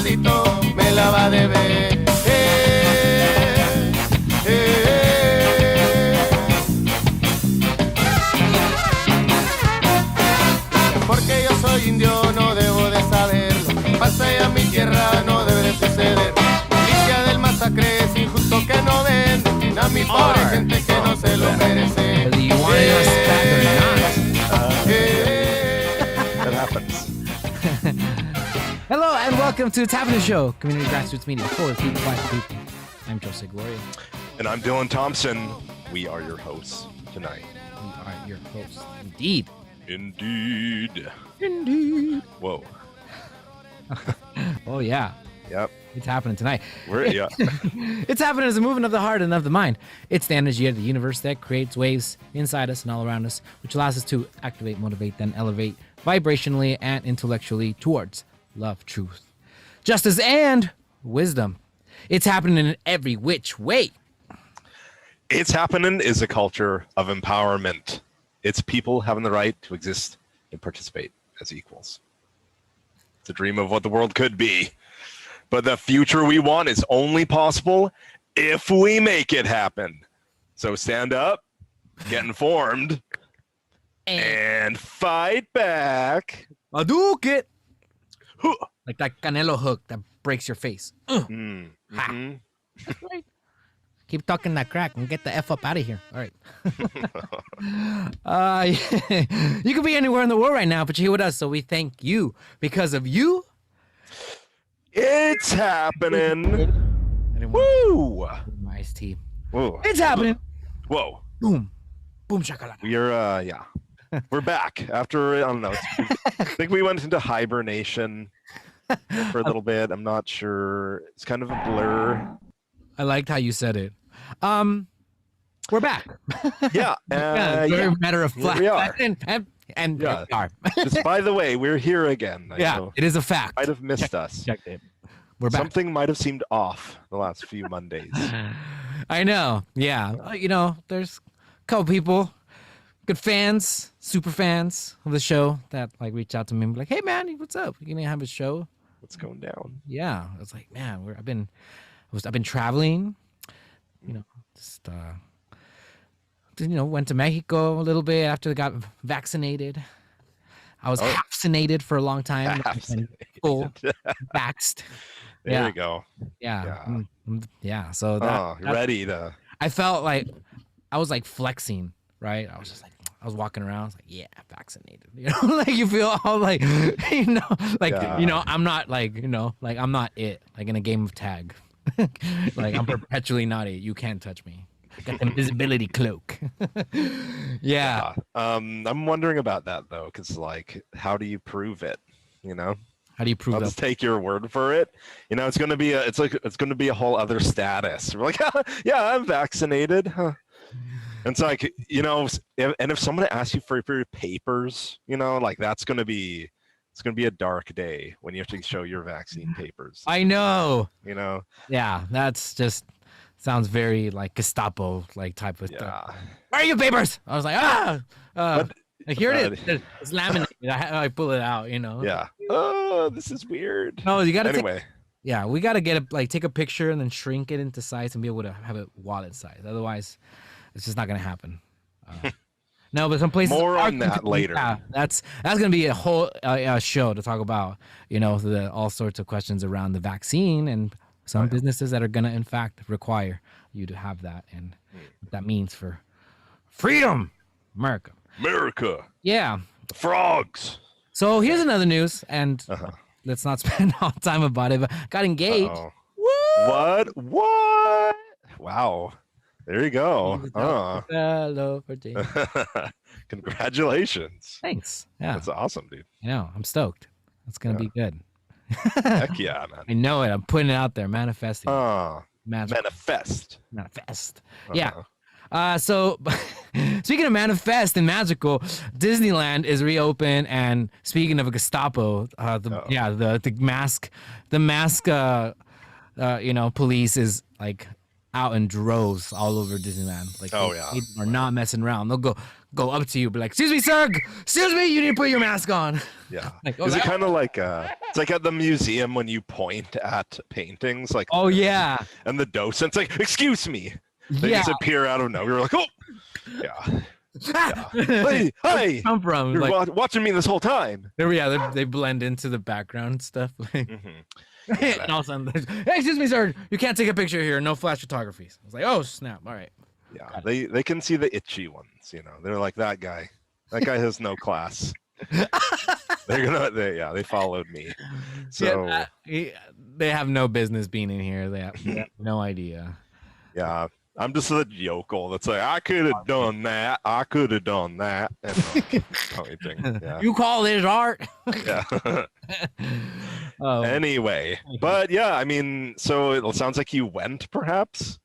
maldito me la va a deber. Porque yo soy indio, no debo de saberlo. Pasa a mi tierra, no debe de suceder. Milicia del masacre, es injusto que no ven a mi pobre gente que no se lo merece. Whether you wanted us back or not. That happens. Hello and welcome to It's Happening Show, community grassroots media for the people, by the people. I'm Jose Gloria. And I'm Dylan Thompson. We are your hosts tonight. We are your hosts. Indeed. Indeed. Whoa. Oh, yeah. Yep. It's happening tonight. Yeah. It's happening as a movement of the heart and of the mind. It's the energy of the universe that creates waves inside us and all around us, which allows us to activate, motivate, then elevate vibrationally and intellectually towards love, truth, justice, and wisdom. It's happening in every which way. It's Happening is a culture of empowerment. It's people having the right to exist and participate as equals. It's a dream of what the world could be. But the future we want is only possible if we make it happen. So stand up, get informed, and fight back. Hadouken! Like that Canelo hook that breaks your face. Mm-hmm. Right. Keep talking that crack and get the F up out of here. All right. You could be anywhere in the world right now, but you're here with us, so we thank you. Because of you, It's happening. Woo! my iced tea. Whoa. It's happening. Whoa. Boom. Boom shakalaka. We're yeah. We're back after, I don't know. I think we went into hibernation for a little bit. I'm not sure. It's kind of a blur. I liked how you said it. We're back. Yeah. Very matter of fact. We are. And Yeah. we are. Just by the way, we're here again. I Yeah, know. it is a fact. Might have missed us. Check it. We're back. Something might have seemed off the last few Mondays. I know. Yeah. There's a couple people, good fans, super fans of the show that like reach out to me and be like, "Hey man, what's up? You gonna have a show?" What's going down? Yeah. I was like, man, I've been traveling. Just went to Mexico a little bit after I got vaccinated. I was vaccinated for a long time. Full vaxxed. There you go. Yeah. Yeah. So that, You're ready to. I felt like I was like flexing, right? I was just like, I was walking around. I was like, yeah, vaccinated. Like you feel all like, I'm not like, like I'm not it. Like in a game of tag, like I'm perpetually not it. You can't touch me. I got the invisibility cloak. Yeah. I'm wondering about that though, because like, how do you prove it? How do you prove I'll that? just take your word for it. It's gonna be a whole other status. We're like, yeah, I'm vaccinated. Huh. And it's like, if someone asks you for your papers, like it's gonna be a dark day when you have to show your vaccine papers. I know. Yeah, that's just sounds very like Gestapo like type of stuff. Yeah. Where are your papers? I was like, here it is. It's laminated. I pull it out, Yeah. Oh, this is weird. No, you gotta anyway. We gotta take a picture and then shrink it into size and be able to have it wallet size. Otherwise, it's just not gonna happen. No, but some places more on that later. Yeah, that's gonna be a whole show to talk about. The all sorts of questions around the vaccine and some businesses that are gonna in fact require you to have that and what that means for freedom, America. Yeah. The frogs. So here's another news, and let's not spend all time about it. But got engaged. Woo! What? Wow. There you go. Hello, Virginia. Congratulations. Thanks. Yeah. That's awesome, dude. I know. I'm stoked. It's going to be good. Heck yeah, man. I know it. I'm putting it out there. Manifesting. Manifest. Yeah. So speaking of manifest and magical, Disneyland is reopened, and speaking of a Gestapo, the mask police is like out in droves all over Disneyland. Like, they are not messing around. They'll go up to you, be like, "Excuse me, sir. Excuse me, you need to put your mask on." Yeah. Like, oh, Is it that- kind of like it's like at the museum when you point at paintings, like Oh yeah, and the docent's like, "Excuse me." They yeah. just appear out of nowhere. You're like, "Oh, yeah, yeah. Hey, hey, Come from you're like watching me this whole time." yeah, they blend into the background stuff. Like, Hmm. and all of a sudden, hey, excuse me, sir, you can't take a picture here. No flash photography. I was like, oh snap! All right. Yeah, they can see the itchy ones. They're like that guy. That guy has no class. They followed me. So they have no business being in here. They have no idea. yeah, I'm just a yokel that's like, I could have done that. I could have done that. And pointing. Yeah. You call this art? Yeah. Oh. Anyway, but yeah, I mean, so it sounds like you went perhaps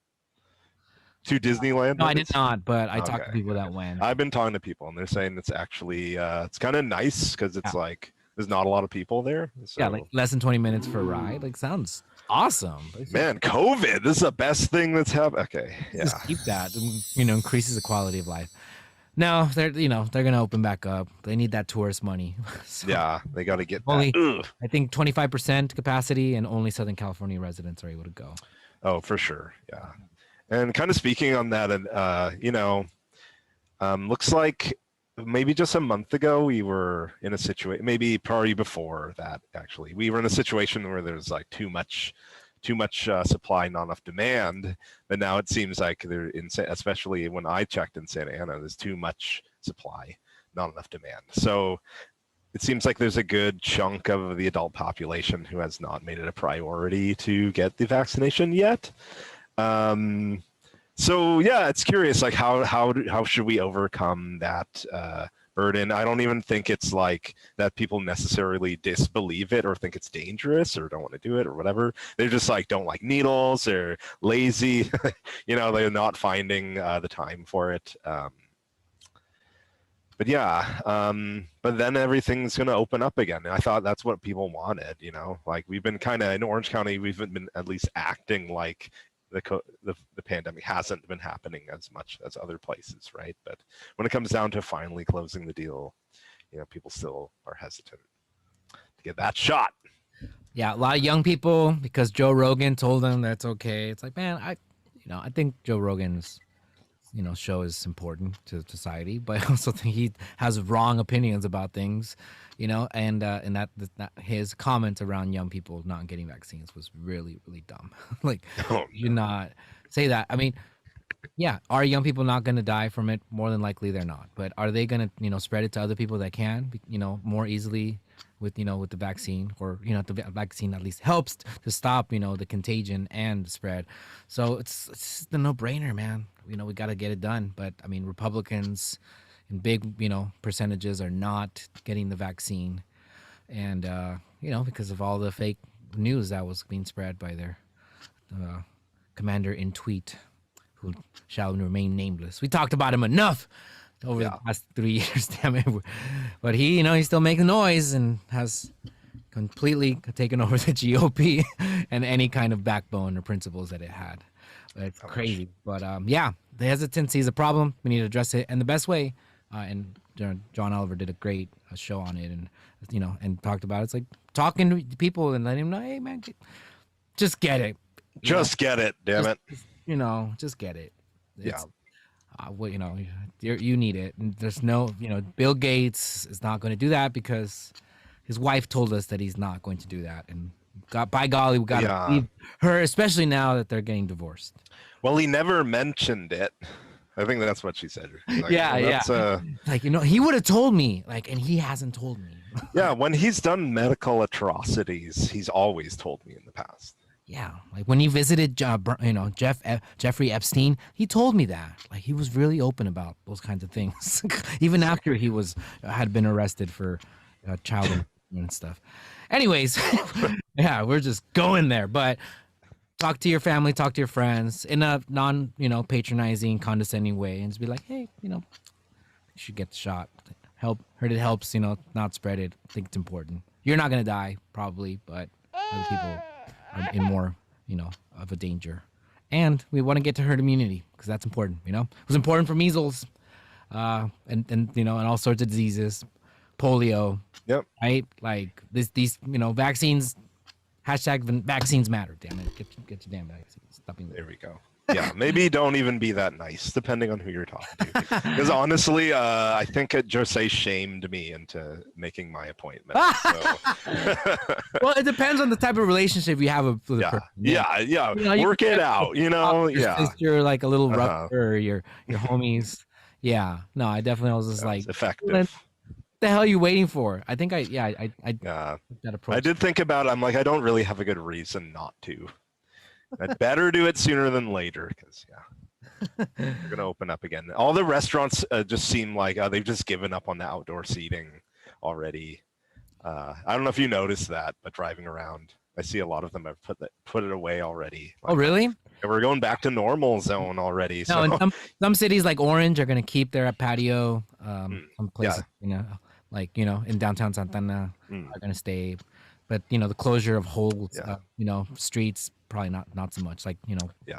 to Disneyland. No, I did not, but I talked to Okay. people that went. I've been talking to people, and they're saying it's actually it's kind of nice because it's like there's not a lot of people there. So. Yeah, like less than 20 minutes for a ride. Like sounds awesome. Man, COVID, this is the best thing that's happened. Okay, yeah. Just keep that. Increases the quality of life. No, they're gonna open back up. They need that tourist money. So Yeah, they got to get only that. Ugh. I think 25% capacity, and only Southern California residents are able to go. Oh, for sure. Yeah. And kind of speaking on that, and looks like maybe just a month ago we were in a situation, maybe probably before that actually, we were in a situation where there's like too much supply, not enough demand. But now it seems like especially when I checked in Santa Ana, there's too much supply, not enough demand. So it seems like there's a good chunk of the adult population who has not made it a priority to get the vaccination yet. So yeah, it's curious, like how should we overcome that burden? I don't even think it's like that people necessarily disbelieve it or think it's dangerous or don't want to do it or whatever. They're just like don't like needles, they're lazy, they're not finding the time for it. But yeah, but then everything's going to open up again. And I thought that's what people wanted, like we've been kind of in Orange County, we've been at least acting like the pandemic hasn't been happening as much as other places, right? But when it comes down to finally closing the deal, people still are hesitant to get that shot. Yeah, a lot of young people, because Joe Rogan told them that's okay. It's like, man, I think Joe Rogan's show is important to society, but I also think he has wrong opinions about things, and that his comments around young people not getting vaccines was really, really dumb. Like, you not say that. I mean, yeah, are young people not going to die from it? More than likely they're not. But are they going to, spread it to other people that can, more easily with, with the vaccine, or, the vaccine at least helps to stop, the contagion and the spread. So it's the no-brainer, man. We got to get it done. But I mean, Republicans in big, percentages are not getting the vaccine. And, because of all the fake news that was being spread by their commander in tweet, who shall remain nameless. We talked about him enough over the past 3 years, damn it. But he, he's still making noise and has completely taken over the GOP and any kind of backbone or principles that it had. It's crazy. But yeah, the hesitancy is a problem. We need to address it. And the best way, and John Oliver did a great show on it, and and talked about it. It's like talking to people and letting them know, hey man, just get it. Just get it, damn it. Just get it. Yeah. You need it. And there's no, Bill Gates is not going to do that because his wife told us that he's not going to do that. And by golly, we got to believe her, especially now that they're getting divorced. Well, he never mentioned it. I think that's what she said. Like, yeah. Like, he would have told me, like, and he hasn't told me. Yeah. When he's done medical atrocities, he's always told me in the past. Yeah, like when he visited, Jeffrey Epstein, he told me that. Like, he was really open about those kinds of things, even after he had been arrested for child and stuff. Anyways, yeah, we're just going there. But talk to your family, talk to your friends in a non, patronizing, condescending way, and just be like, hey, you should get the shot. Heard it helps, not spread it. I think it's important. You're not gonna die probably, but other people are in more, of a danger. And we want to get to herd immunity because that's important, It was important for measles, and all sorts of diseases. polio, Yep. right? Like these vaccines. Hashtag vaccines matter. Damn it, get your damn vaccines. Stop being There we go. Yeah, maybe don't even be that nice, depending on who you're talking to. Because honestly, I think Jose shamed me into making my appointment. So. Well, it depends on the type of relationship you have with the person. Yeah. Work it out, Your yeah. sister, like a little rupture, or your homies. Yeah, no, I definitely was just like, effective. What the hell are you waiting for? I think I that approach. I did think about it. I'm like, I don't really have a good reason not to. I'd better do it sooner than later, because they're gonna open up again. All the restaurants just seem like they've just given up on the outdoor seating already. I don't know if you noticed that, but driving around, I see a lot of them have put it away already. Oh, really? We're going back to normal zone already. No, so. in some cities like Orange are gonna keep their patio. Some places, like in downtown Santana are gonna stay, but the closure of whole streets probably not so much. Like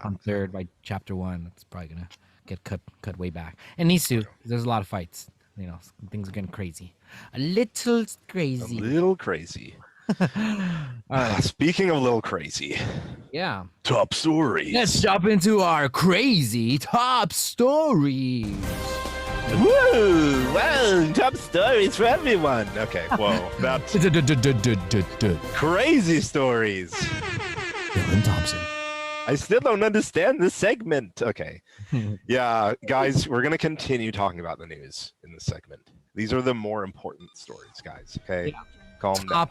on Third by Chapter 1, that's probably gonna get cut way back. It needs to. There's a lot of fights. Things are getting crazy. A little crazy. Speaking of little crazy. Yeah. Top stories. Let's jump into our crazy top stories. Woo! Well, top stories for everyone. Okay, whoa. That's crazy stories. Dylan Thompson. I still don't understand this segment. Okay. Yeah, guys, we're going to continue talking about the news in this segment. These are the more important stories, guys. Okay? Yeah. Calm down.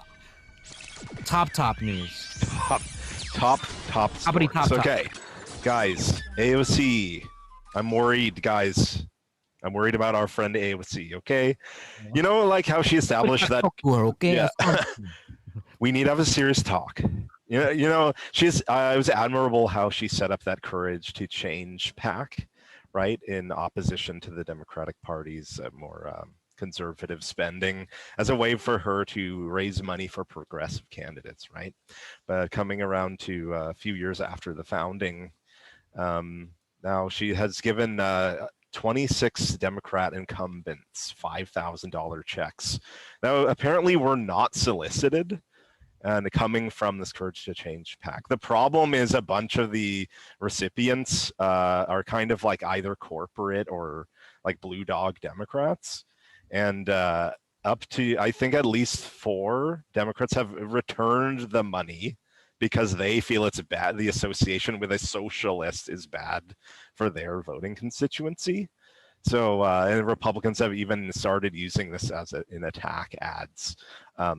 Top news. Top stories. Okay. Guys, AOC. I'm worried, guys. I'm worried about our friend AOC, okay? You know, like how she established that... Okay. Yeah. We need to have a serious talk. You know, it was admirable how she set up that Courage to Change PAC, right, in opposition to the Democratic Party's more conservative spending as a way for her to raise money for progressive candidates, right? But coming around to a few years after the founding, now she has given 26 Democrat incumbents $5,000 checks. Now, apparently were not solicited, and coming from this Courage to Change PAC. The problem is a bunch of the recipients are kind of like either corporate or like blue dog Democrats. And up to, I think at least 4 Democrats have returned the money because they feel it's bad. The association with a socialist is bad for their voting constituency. So, and Republicans have even started using this as in attack ads,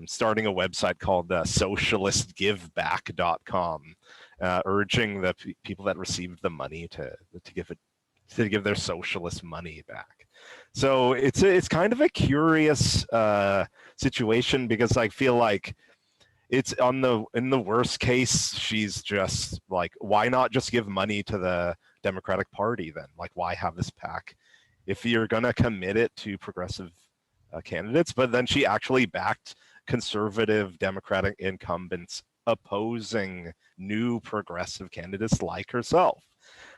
starting a website called socialistgiveback.com, urging the people that received the money to give their socialist money back. So it's kind of a curious situation, because I feel like it's in the worst case, she's just like, why not just give money to the Democratic Party then? Like, why have this PAC if you're going to commit it to progressive candidates? But then she actually backed conservative Democratic incumbents opposing new progressive candidates like herself.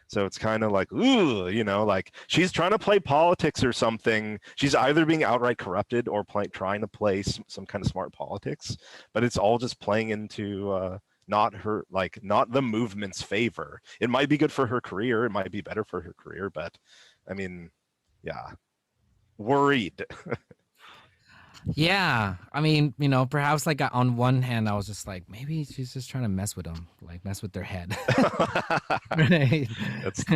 So it's kind of like, ooh, like she's trying to play politics or something. She's either being outright corrupted or trying to play some kind of smart politics, but it's all just playing into not the movement's favor. It might be good for her career. It might be better for her career, but I mean, yeah, worried. Yeah, I mean, perhaps like on one hand, I was just like, maybe she's just trying to mess with them, like mess with their head. Right? That's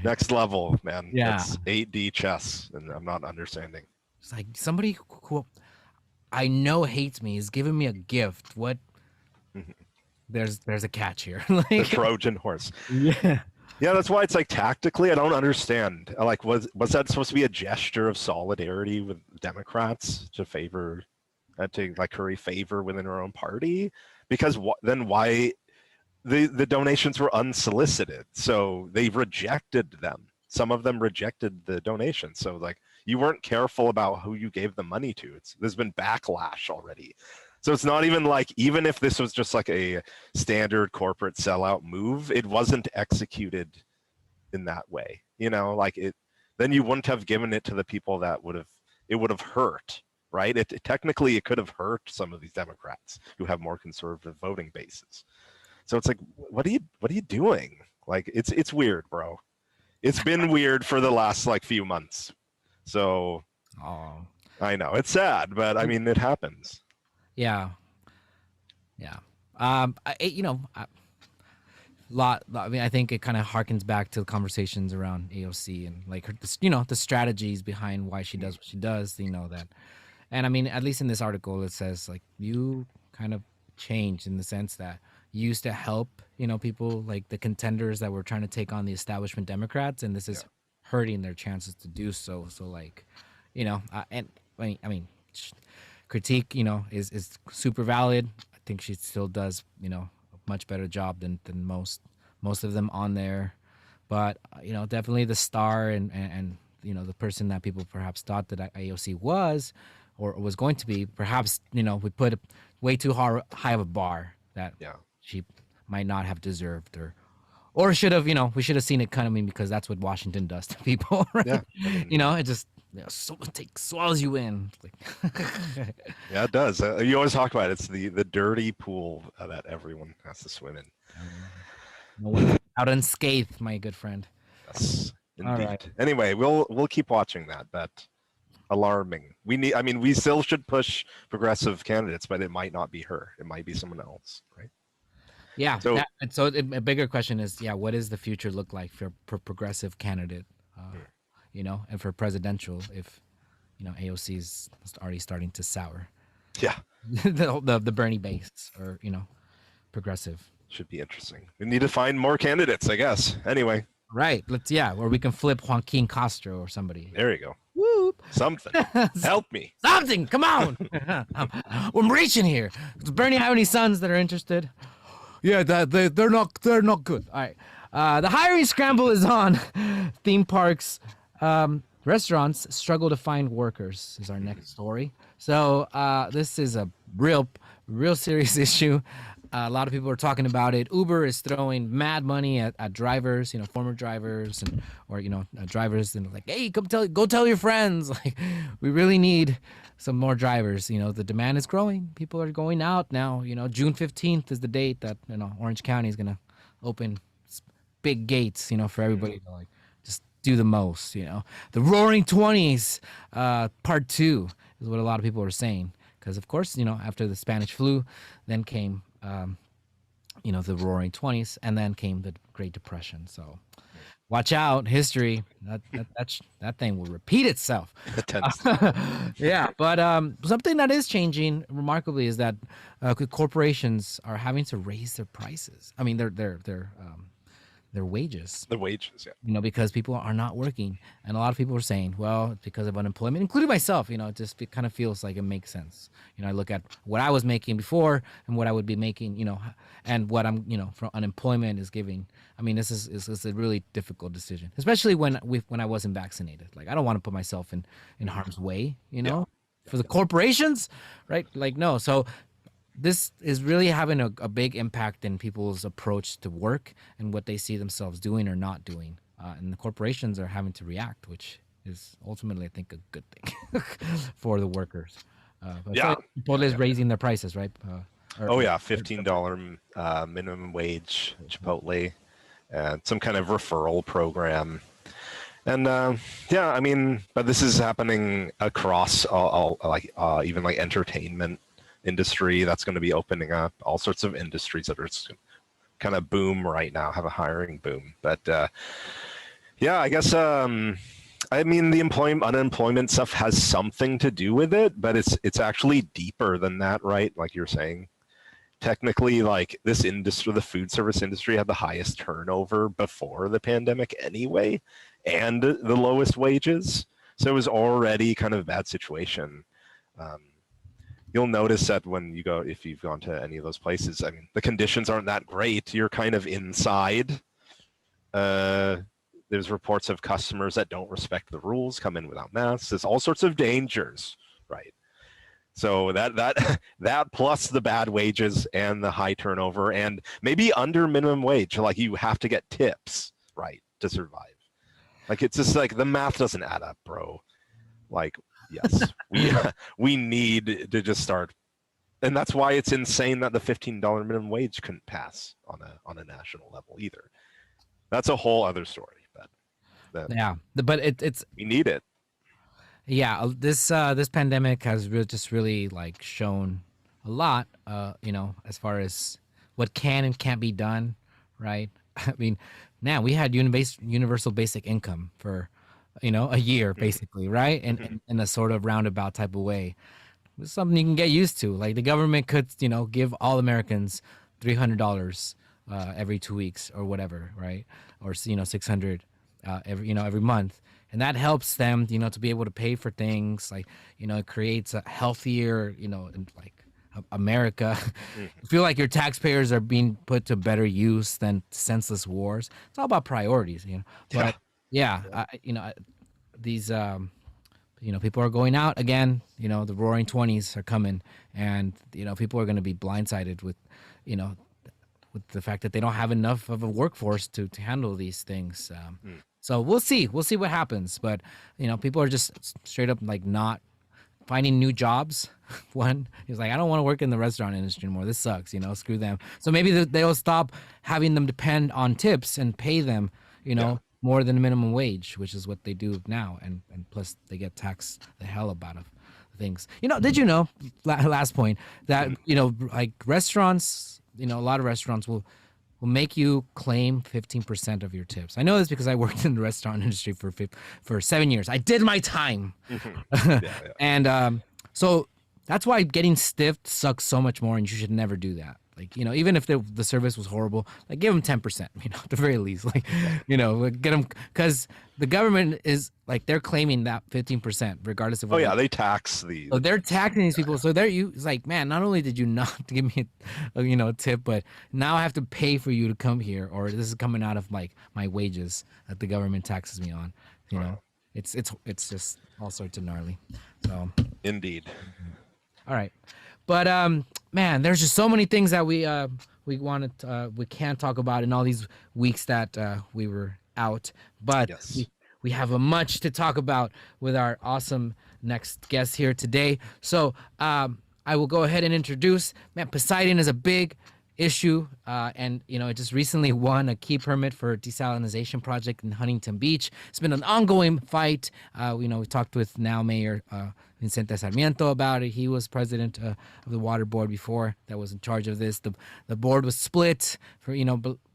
next level, man. Yeah, that's 8D chess, and I'm not understanding. It's like somebody who I know hates me is giving me a gift. What? There's a catch here. Like, the Trojan horse. Yeah. Yeah, that's why it's like tactically, I don't understand. Like, was that supposed to be a gesture of solidarity with Democrats to curry favor within her own party? Because then why the donations were unsolicited, so they rejected them. Some of them rejected the donation. So like, you weren't careful about who you gave the money to. There's been backlash already. So it's not even like, even if this was just like a standard corporate sellout move, it wasn't executed in that way. Like then you wouldn't have given it to the people that it would have hurt, right? Technically it could have hurt some of these Democrats who have more conservative voting bases. So it's like, what are you doing? Like, it's weird, bro. It's been weird for the last like few months. So I know it's sad, but I mean, it happens. Yeah. I mean, I think it kind of harkens back to the conversations around AOC and like her, the strategies behind why she does what she does. That, and I mean, at least in this article, it says like you kind of changed in the sense that you used to help, people like the contenders that were trying to take on the establishment Democrats, and this is hurting their chances to do so. So like, and I mean, critique, is super valid. I think she still does, a much better job than most of them on there. But definitely the star and the person that people perhaps thought that AOC was or was going to be, perhaps we put way too high of a bar that she might not have deserved or should have. We should have seen it coming because that's what Washington does to people, right? Yeah. It just swallows you in. Yeah, it does. You always talk about it. It's the dirty pool that everyone has to swim in. No one out unscathed, my good friend. Yes, indeed. All right. Anyway, we'll keep watching that. That alarming. We still should push progressive candidates, but it might not be her. It might be someone else, right? Yeah. So a bigger question is, what does the future look like for progressive candidate? And for presidential, if AOC is already starting to sour. Yeah. the Bernie base or progressive. Should be interesting. We need to find more candidates, I guess. Anyway. Right. Or we can flip Joaquin Castro or somebody. There you go. Whoop. Something. Help me. Something. Come on. I'm reaching here. Does Bernie have any sons that are interested? Yeah, they're not good. All right. The hiring scramble is on. Theme parks, restaurants struggle to find workers is our next story. So this is a real serious issue. A lot of people are talking about it. Uber is throwing mad money at drivers, former drivers or drivers, and like, hey, go tell your friends. Like, we really need some more drivers. The demand is growing. People are going out now. June 15th is the date that Orange County is gonna open big gates, for everybody to like just do the most. The Roaring 20s, part 2 is what a lot of people are saying. Because of course, after the Spanish flu, then came the Roaring 20s, and then came the Great Depression. So watch out, history. That thing will repeat itself. Yeah, but something that is changing remarkably is that corporations are having to raise their prices. I mean, their wages. The wages, yeah. Because people are not working. And a lot of people are saying, well, it's because of unemployment, including myself. It kind of feels like it makes sense. I look at what I was making before and what I would be making, and what I'm, from unemployment is giving. I mean, this is a really difficult decision, especially when I wasn't vaccinated. Like, I don't want to put myself in harm's way, for the corporations, right? Like, no. So this is really having a big impact in people's approach to work and what they see themselves doing or not doing. And the corporations are having to react, which is ultimately, I think, a good thing for the workers. Chipotle is raising their prices, right? $15 minimum wage, Chipotle, and some kind of referral program. And but this is happening across all even like entertainment industry that's going to be opening up. All sorts of industries that are kind of boom right now, have a hiring boom. But I guess the unemployment stuff has something to do with it, but it's actually deeper than that, right? Like you're saying, technically, like this industry, the food service industry, had the highest turnover before the pandemic anyway, and the lowest wages. So it was already kind of a bad situation. You'll notice that if you've gone to any of those places, I mean, the conditions aren't that great. You're kind of inside. There's reports of customers that don't respect the rules, come in without masks. There's all sorts of dangers, right? So that plus the bad wages and the high turnover and maybe under minimum wage, like you have to get tips, right, to survive. Like, it's just like the math doesn't add up, bro. Like, Yes, we need to just start, and that's why it's insane that the $15 minimum wage couldn't pass on a national level either. That's a whole other story, but Yeah, but it's we need it. yeah. This pandemic has just really like shown a lot, as far as what can and can't be done, right? I mean, man, we had universal basic income for, a year basically, right? And in a sort of roundabout type of way. It's something you can get used to. Like the government could, give all Americans $300 every 2 weeks or whatever, right? Or 600 every month, and that helps them, to be able to pay for things. Like, it creates a healthier, like America. I feel like your taxpayers are being put to better use than senseless wars. It's all about priorities, But these people are going out again. The Roaring 20s are coming, and people are going to be blindsided with the fact that they don't have enough of a workforce to handle these things. So we'll see what happens. But people are just straight up like not finding new jobs. One is like, I don't want to work in the restaurant industry anymore. This sucks. Screw them. So maybe they'll stop having them depend on tips and pay them, more than minimum wage, which is what they do now. And plus they get taxed the hell out of things. Did you know, last point, that, like restaurants, a lot of restaurants will make you claim 15% of your tips. I know this because I worked in the restaurant industry for 7 years. I did my time. And so that's why getting stiffed sucks so much more, and you should never do that. Like, even if the service was horrible, like give them 10%, at the very least, like, get them, because the government is like, they're claiming that 15% regardless of what. Oh yeah, they tax these. So they're taxing these people. So it's like, man, not only did you not give me a tip, but now I have to pay for you to come here, or this is coming out of like my wages that the government taxes me on. It's just all sorts of gnarly. So Indeed. all right. But man, there's just so many things that we can't talk about in all these weeks that we were out. But yes, we have a much to talk about with our awesome next guest here today. So I will go ahead and introduce. Man, Poseidon is a big issue, and it just recently won a key permit for desalination project in Huntington Beach. It's been an ongoing fight. We talked with now Mayor Vicente Sarmiento about it. He was president of the water board before that was in charge of this. The board was split for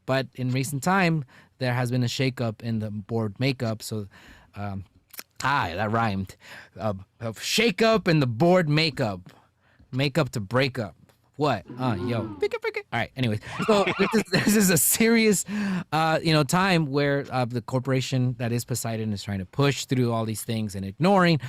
but in recent time there has been a shakeup in the board makeup. So that rhymed. Shakeup in the board makeup to break up. What? Yo. All right. Anyways, so this is a serious, time where the corporation that is Poseidon is trying to push through all these things and ignoring,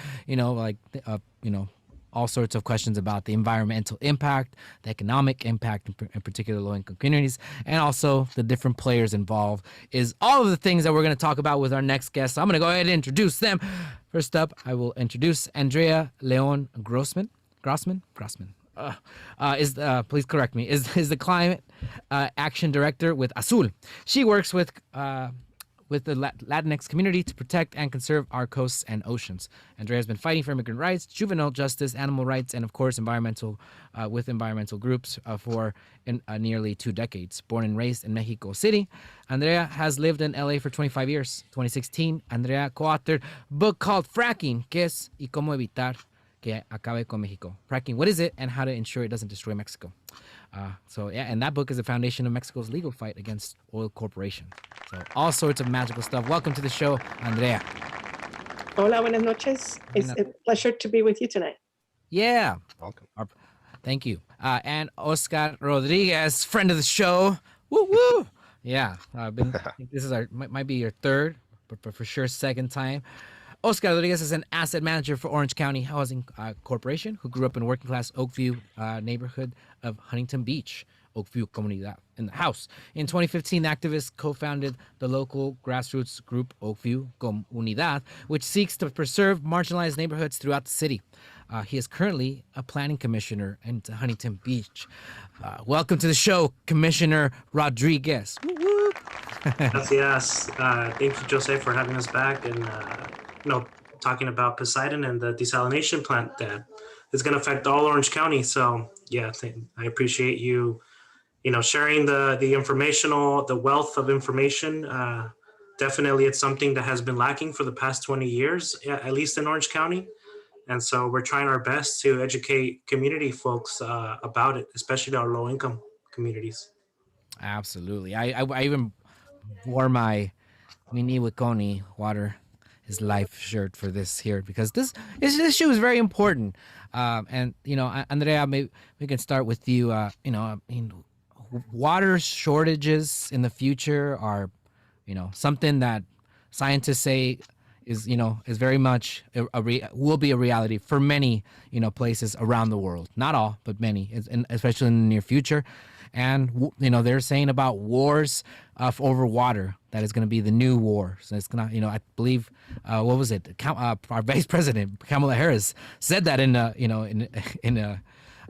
all sorts of questions about the environmental impact, the economic impact, in particular low-income communities, and also the different players involved. Is all of the things that we're going to talk about with our next guest. So I'm going to go ahead and introduce them. First up, I will introduce Andrea Leon-Grossmann. Grossman. Please correct me. Is the climate action director with Azul. She works with the Latinx community to protect and conserve our coasts and oceans. Andrea has been fighting for immigrant rights, juvenile justice, animal rights, and of course environmental groups for nearly 2 decades. Born and raised in Mexico City, Andrea has lived in LA for 25 years. 2016, Andrea co-authored a book called Fracking, ¿Qué es y cómo evitar que acabe con México? Fracking, what is it and how to ensure it doesn't destroy Mexico? And that book is the foundation of Mexico's legal fight against oil corporation. So all sorts of magical stuff. Welcome to the show, Andrea. Hola, buenas noches. It's a pleasure to be with you tonight. Yeah. Welcome. Thank you. And Oscar Rodriguez, friend of the show. Woo woo. Yeah. This is might be your third, but for sure second time. Oscar Rodriguez is an asset manager for Orange County Housing Corporation who grew up in working-class Oakview neighborhood of Huntington Beach, Oakview Comunidad, in the house. In 2015, the activist co-founded the local grassroots group Oakview Comunidad, which seeks to preserve marginalized neighborhoods throughout the city. He is currently a planning commissioner in Huntington Beach. Welcome to the show, Commissioner Rodriguez. Gracias. Thank you, Jose, for having us back. And talking about Poseidon and the desalination plant that is going to affect all Orange County. So yeah, I appreciate you, sharing the informational, the wealth of information. Definitely, it's something that has been lacking for the past 20 years, at least in Orange County. And so we're trying our best to educate community folks about it, especially our low income communities. Absolutely. I even wore my Mini Wikoni water is life shirt for this here because this issue is very important. And Andrea, maybe we can start with you. Water shortages in the future are, something that scientists say is very much will be a reality for many, places around the world. Not all, but many, and especially in the near future. And they're saying about wars over water that is going to be the new war. So it's gonna, I believe, what was it? Our Vice President Kamala Harris said that in a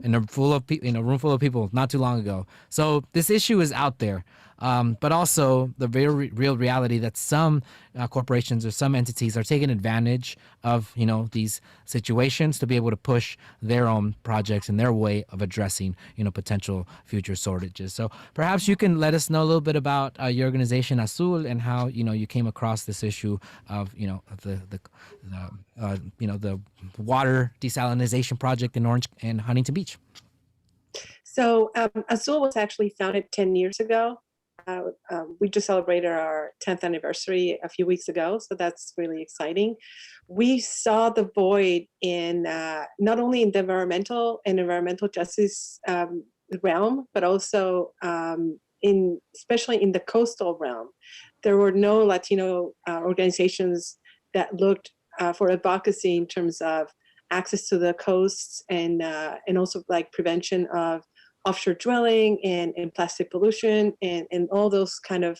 room full of people not too long ago. So this issue is out there. But also the very real reality that some corporations or some entities are taking advantage of, these situations to be able to push their own projects and their way of addressing, potential future shortages. So perhaps you can let us know a little bit about your organization Azul and how, you came across this issue of, the water desalination project in Orange and Huntington Beach. So Azul was actually founded 10 years ago. We just celebrated our 10th anniversary a few weeks ago, so that's really exciting. We saw the void in not only in the environmental justice realm, but also especially in the coastal realm. There were no Latino organizations that looked for advocacy in terms of access to the coasts and also like prevention of offshore drilling and plastic pollution and all those kind of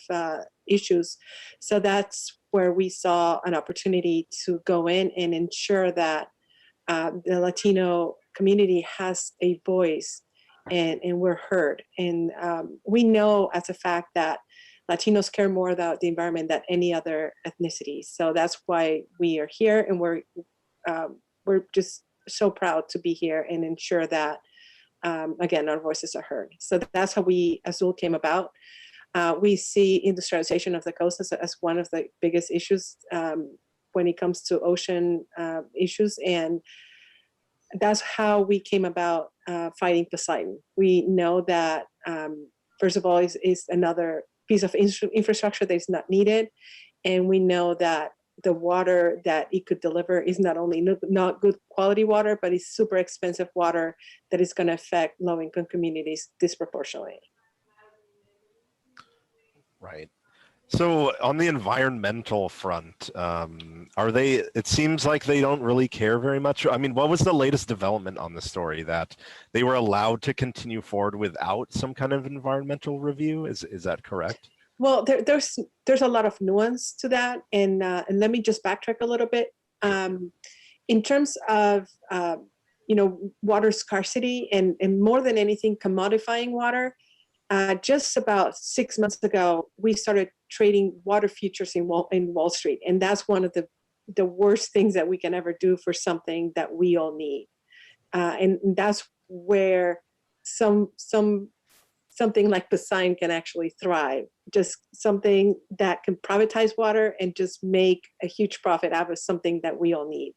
issues. So that's where we saw an opportunity to go in and ensure that the Latino community has a voice and we're heard. And we know as a fact that Latinos care more about the environment than any other ethnicity. So that's why we are here, and we're just so proud to be here and ensure that again, our voices are heard. So that's how Azul came about. We see industrialization of the coast as one of the biggest issues when it comes to ocean issues. And that's how we came about fighting Poseidon. We know that, first of all, is another piece of infrastructure that is not needed. And we know that the water that it could deliver is not only not good quality water, but it's super expensive water that is going to affect low-income communities disproportionately. Right. So on the environmental front, it seems like they don't really care very much. I mean, what was the latest development on the story that they were allowed to continue forward without some kind of environmental review? Is that correct? Well, there's a lot of nuance to that, and let me just backtrack a little bit. In terms of water scarcity and more than anything, commodifying water. Just about 6 months ago, we started trading water futures in Wall Street, and that's one of the worst things that we can ever do for something that we all need, and that's where something like Poseidon can actually thrive. Just something that can privatize water and just make a huge profit out of something that we all need.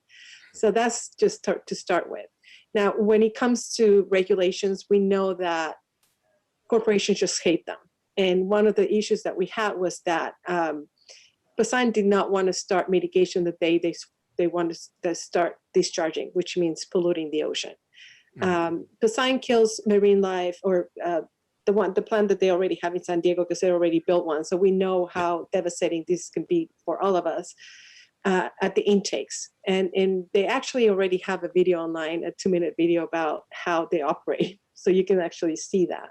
So that's just to start with. Now, when it comes to regulations, we know that corporations just hate them. And one of the issues that we had was that Poseidon did not want to start mitigation the day they wanted to start discharging, which means polluting the ocean. Poseidon kills marine life, or the plant that they already have in San Diego, because they already built one. So we know how devastating this can be for all of us at the intakes. And they actually already have a video online, a 2-minute video about how they operate. So you can actually see that.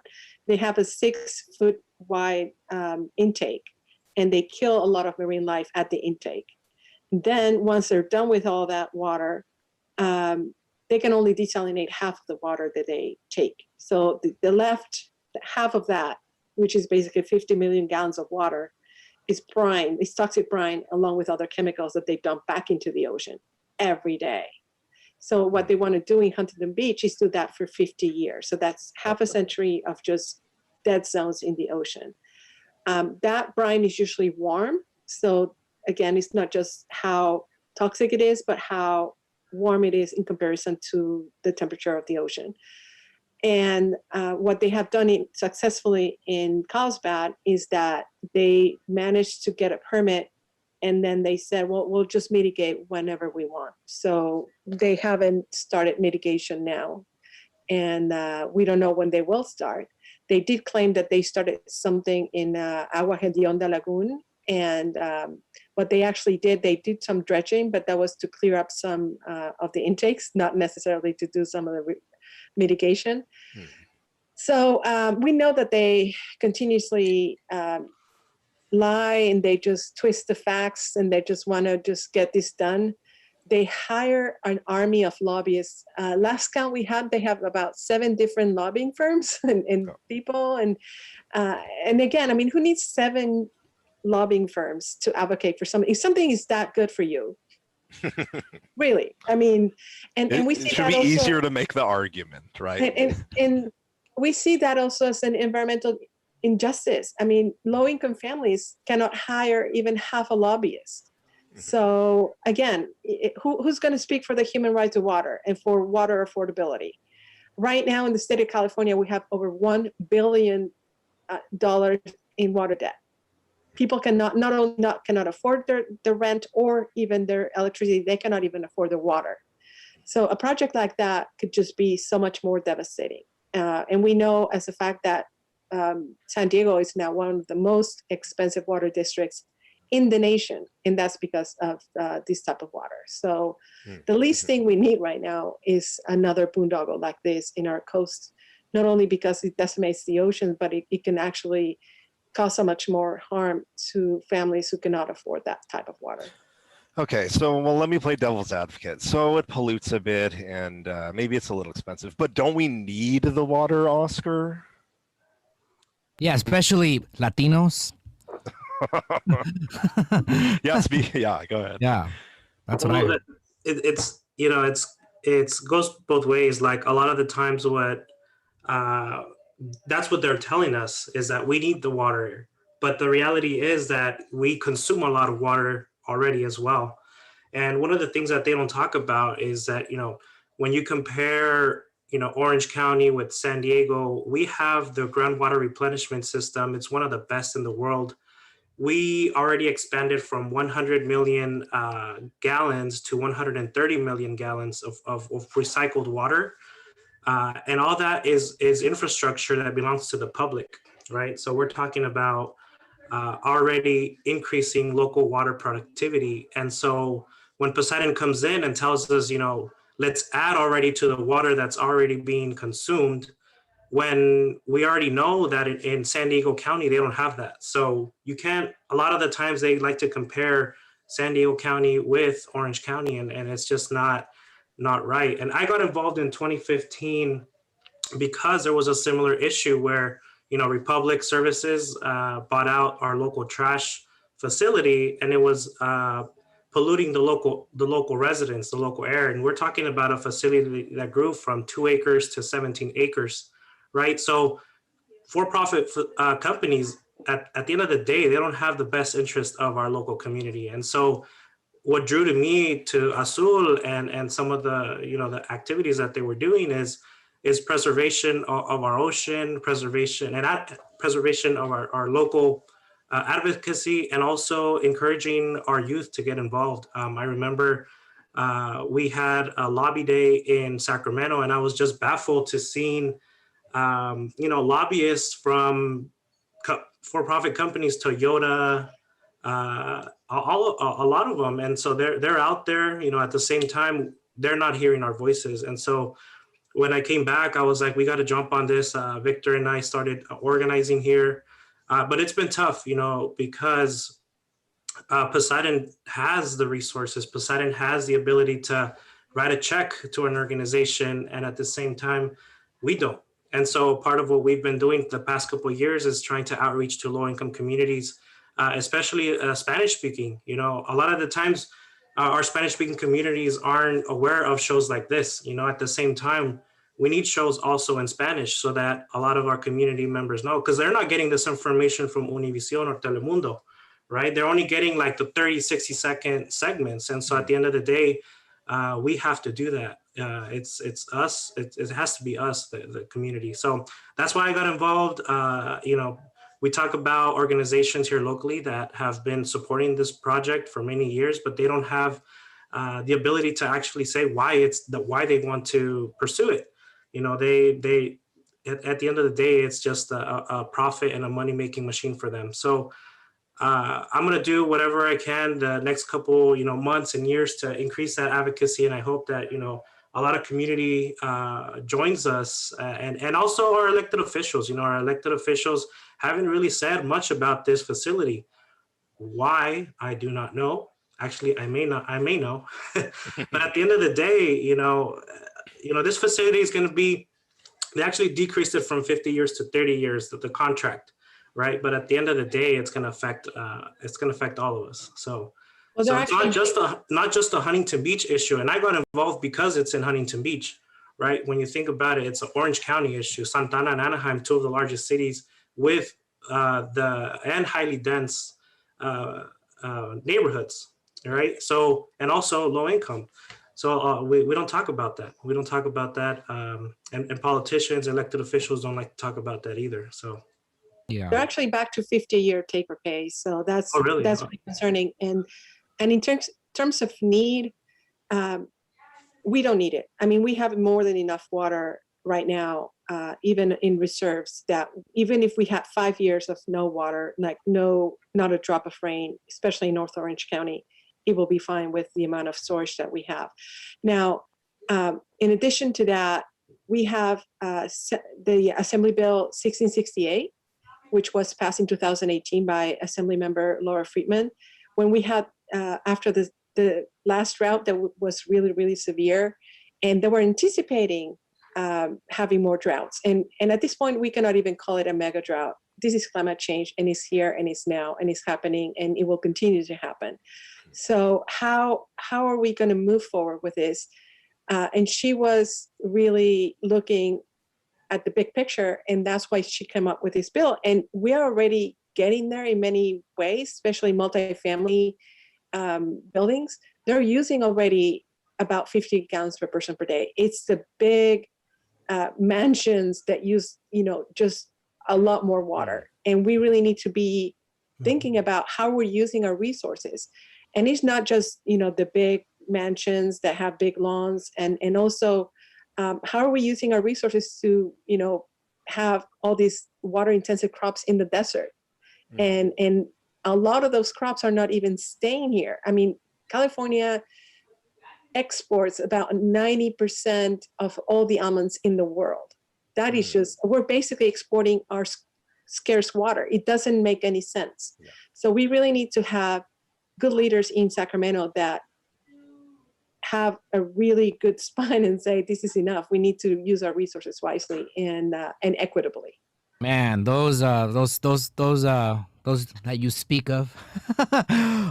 They have a 6-foot wide intake, and they kill a lot of marine life at the intake. Then once they're done with all that water, they can only desalinate half of the water that they take. So the left half of that, which is basically 50 million gallons of water, is brine. It's toxic brine along with other chemicals that they dump back into the ocean. every day. So what they want to do in Huntington Beach is do that for 50 years. So that's half a century of just dead zones in the ocean. That brine is usually warm. So again, it's not just how toxic it is, but how warm it is in comparison to the temperature of the ocean. And what they have done successfully in Carlsbad is that they managed to get a permit, and then they said, well, we'll just mitigate whenever we want. So they haven't started mitigation now, and we don't know when they will start. They did claim that they started something in Agua Hedionda Lagoon, and what they actually did, they did some dredging, but that was to clear up some of the intakes, not necessarily to do some of the mitigation. So we know that they continuously lie, and they just twist the facts, and they just want to just get this done. They hire an army of lobbyists. Last count we had, they have about 7 different lobbying firms and people. And again, I mean, who needs 7 lobbying firms to advocate for something? If something is that good for you, really, I mean, and we see it should that be also, easier to make the argument, right? And we see that also as an environmental injustice. I mean, low-income families cannot hire even half a lobbyist. So again, who's going to speak for the human right to water and for water affordability? Right now in the state of California, we have over $1 billion in water debt. People cannot afford their rent or even their electricity. They cannot even afford the water. So a project like that could just be so much more devastating. And we know as a fact that San Diego is now one of the most expensive water districts in the nation, and that's because of this type of water. So the least thing we need right now is another boondoggle like this in our coast, not only because it decimates the ocean, but it can actually cause so much more harm to families who cannot afford that type of water. Okay, so well, let me play devil's advocate. So it pollutes a bit, and maybe it's a little expensive, but don't we need the water, Oscar? Yeah, especially Latinos. Yeah, go ahead. Yeah, that's what I heard. It's goes both ways. Like a lot of the times, that's what they're telling us is that we need the water, but the reality is that we consume a lot of water already as well. And one of the things that they don't talk about is that when you compare Orange County with San Diego, we have the groundwater replenishment system. It's one of the best in the world. We already expanded from 100 million gallons to 130 million gallons of recycled water. And all that is infrastructure that belongs to the public, right? So we're talking about already increasing local water productivity. And so when Poseidon comes in and tells us, let's add already to the water that's already being consumed, when we already know that in San Diego County, they don't have that. So you can't, a lot of the times they like to compare San Diego County with Orange County, and it's just not right. And I got involved in 2015 because there was a similar issue where, Republic Services bought out our local trash facility, and it was polluting the local residents, the local air. And we're talking about a facility that grew from 2 acres to 17 acres. Right. So for-profit companies, at the end of the day, they don't have the best interest of our local community. And so what drew to me to Azul and some of the, the activities that they were doing is preservation of our ocean, preservation of our local advocacy, and also encouraging our youth to get involved. I remember we had a lobby day in Sacramento, and I was just baffled to seeing lobbyists from for-profit companies, Toyota, a lot of them. And so they're out there, at the same time, they're not hearing our voices. And so when I came back, I was like, we got to jump on this. Victor and I started organizing here, but it's been tough, because Poseidon has the resources. Poseidon has the ability to write a check to an organization, and at the same time, we don't. And so part of what we've been doing the past couple of years is trying to outreach to low-income communities, especially Spanish-speaking. A lot of the times our Spanish speaking communities aren't aware of shows like this. At the same time, we need shows also in Spanish so that a lot of our community members know, because they're not getting this information from Univision or Telemundo, right? They're only getting like the 30, 60-second segments. And so at the end of the day, we have to do that. It's us. It has to be us, the community. So that's why I got involved. We talk about organizations here locally that have been supporting this project for many years, but they don't have the ability to actually say why they want to pursue it. They at the end of the day, it's just a profit and a money-making machine for them. So I'm going to do whatever I can the next couple, months and years to increase that advocacy. And I hope that, a lot of community joins us and also our elected officials. Our elected officials haven't really said much about this facility. Why? I do not know. Actually, I may know. But at the end of the day, this facility is going to be, they actually decreased it from 50 years to 30 years, the contract, right? But at the end of the day, it's going to affect all of us. So it's not just a Huntington Beach issue. And I got involved because it's in Huntington Beach, right? When you think about it, it's an Orange County issue. Santa Ana and Anaheim, two of the largest cities with and highly dense neighborhoods, right? So, and also low income. So we don't talk about that. We don't talk about that. And politicians, elected officials don't like to talk about that either. So they're actually back to 50-year take or pay. So that's really concerning. And in terms of need, we don't need it. I mean, we have more than enough water right now, even in reserves, that even if we had 5 years of no water, not a drop of rain, especially in North Orange County, it will be fine with the amount of storage that we have. Now, in addition to that, we have the Assembly Bill 1668, which was passed in 2018 by Assembly Member Laura Friedman. When we had, after the last drought that was really, really severe, and they were anticipating having more droughts. And at this point, we cannot even call it a mega drought. This is climate change, and it's here, and it's now, and it's happening, and it will continue to happen. So how are we going to move forward with this? And she was really looking at the big picture, and that's why she came up with this bill. And we are already getting there in many ways, especially multifamily buildings. They're using already about 50 gallons per person per day. It's the big mansions that use, just a lot more water. And we really need to be thinking about how we're using our resources. And it's not just, the big mansions that have big lawns, and also how are we using our resources to, have all these water intensive crops in the desert. And a lot of those crops are not even staying here. I mean, California exports about 90% of all the almonds in the world. That is just, we're basically exporting our scarce water. It doesn't make any sense. Yeah. So we really need to have good leaders in Sacramento that have a really good spine and say, this is enough. We need to use our resources wisely and equitably. Man, those that you speak of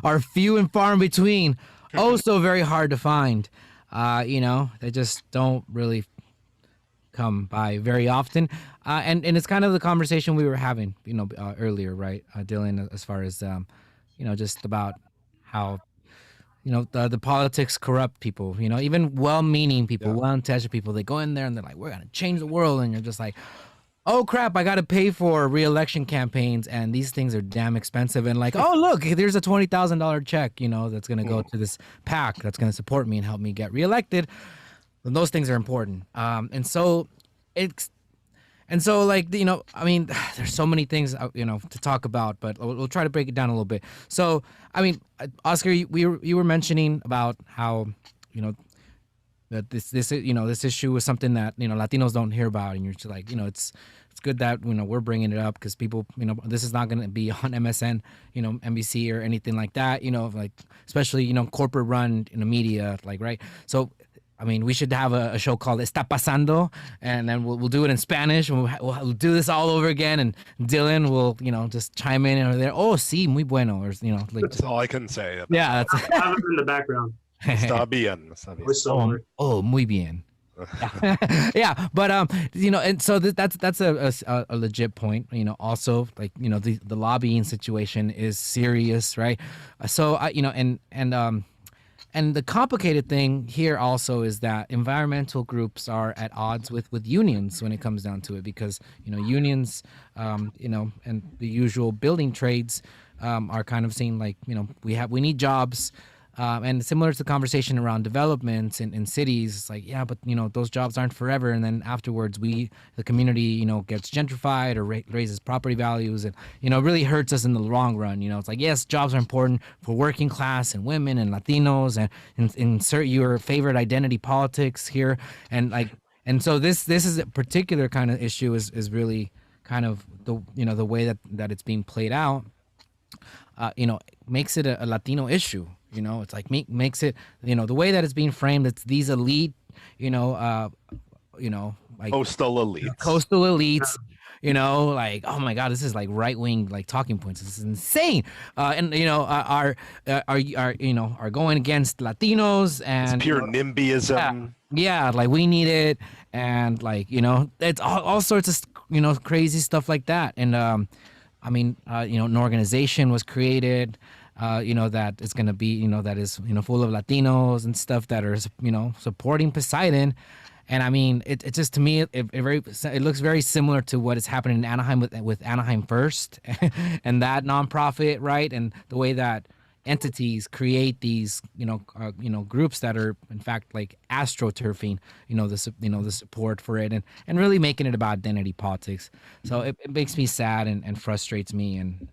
are few and far in between. Also very hard to find. They just don't really come by very often. And it's kind of the conversation we were having, earlier, right, Dylan, as far as, just about how, the politics corrupt people, even well-meaning people, well-intentioned people. They go in there and they're like, we're going to change the world. And you're just like, oh, crap, I got to pay for re-election campaigns. And these things are damn expensive. And like, oh, look, there's a $20,000 check, that's going to go to this PAC that's going to support me and help me get reelected. And those things are important. And so there's so many things, to talk about, but we'll try to break it down a little bit. So, Oscar, you were mentioning about how, that this issue was something that, Latinos don't hear about. And you're just like, it's good that, we're bringing it up because people, this is not going to be on MSN, NBC or anything like that, especially, corporate run in the media, right? So, I mean, we should have a show called Está Pasando, and then we'll do it in Spanish, and we'll do this all over again. And Dylan will, just chime in over there. Oh, sí, muy bueno, or like. That's all I can say. Yeah, that's. Have it in the background. Está bien. Está bien. Muy bien. Yeah, but and so that's a legit point. Also, like, the lobbying situation is serious, right? So and the complicated thing here also is that environmental groups are at odds with unions when it comes down to it, because unions, and the usual building trades are kind of saying, like, we need jobs. And similar to the conversation around developments in cities, it's like, yeah, but those jobs aren't forever, and then afterwards the community gets gentrified or raises property values, and it really hurts us in the long run. It's like, yes, jobs are important for working class and women and Latinos, and insert your favorite identity politics here, and so this is a particular kind of issue is really kind of the way that it's being played out. Makes it a Latino issue. It's like makes it, the way that it's being framed, it's these elite, like Coastal elites, like, oh my God, this is like right wing, like, talking points. This is insane. And are going against Latinos, and it's pure NIMBYism. Yeah, like, we need it, and like, it's all sorts of crazy stuff like that. And I mean, an organization was created, that is going to be, that is, full of Latinos and stuff that are, supporting Poseidon. And I mean, it just, to me, it looks very similar to what is happening in Anaheim with Anaheim First and that nonprofit, right? And the way that entities create these, groups that are in fact like astroturfing, the support for it, and really making it about identity politics. So it makes me sad and frustrates me. And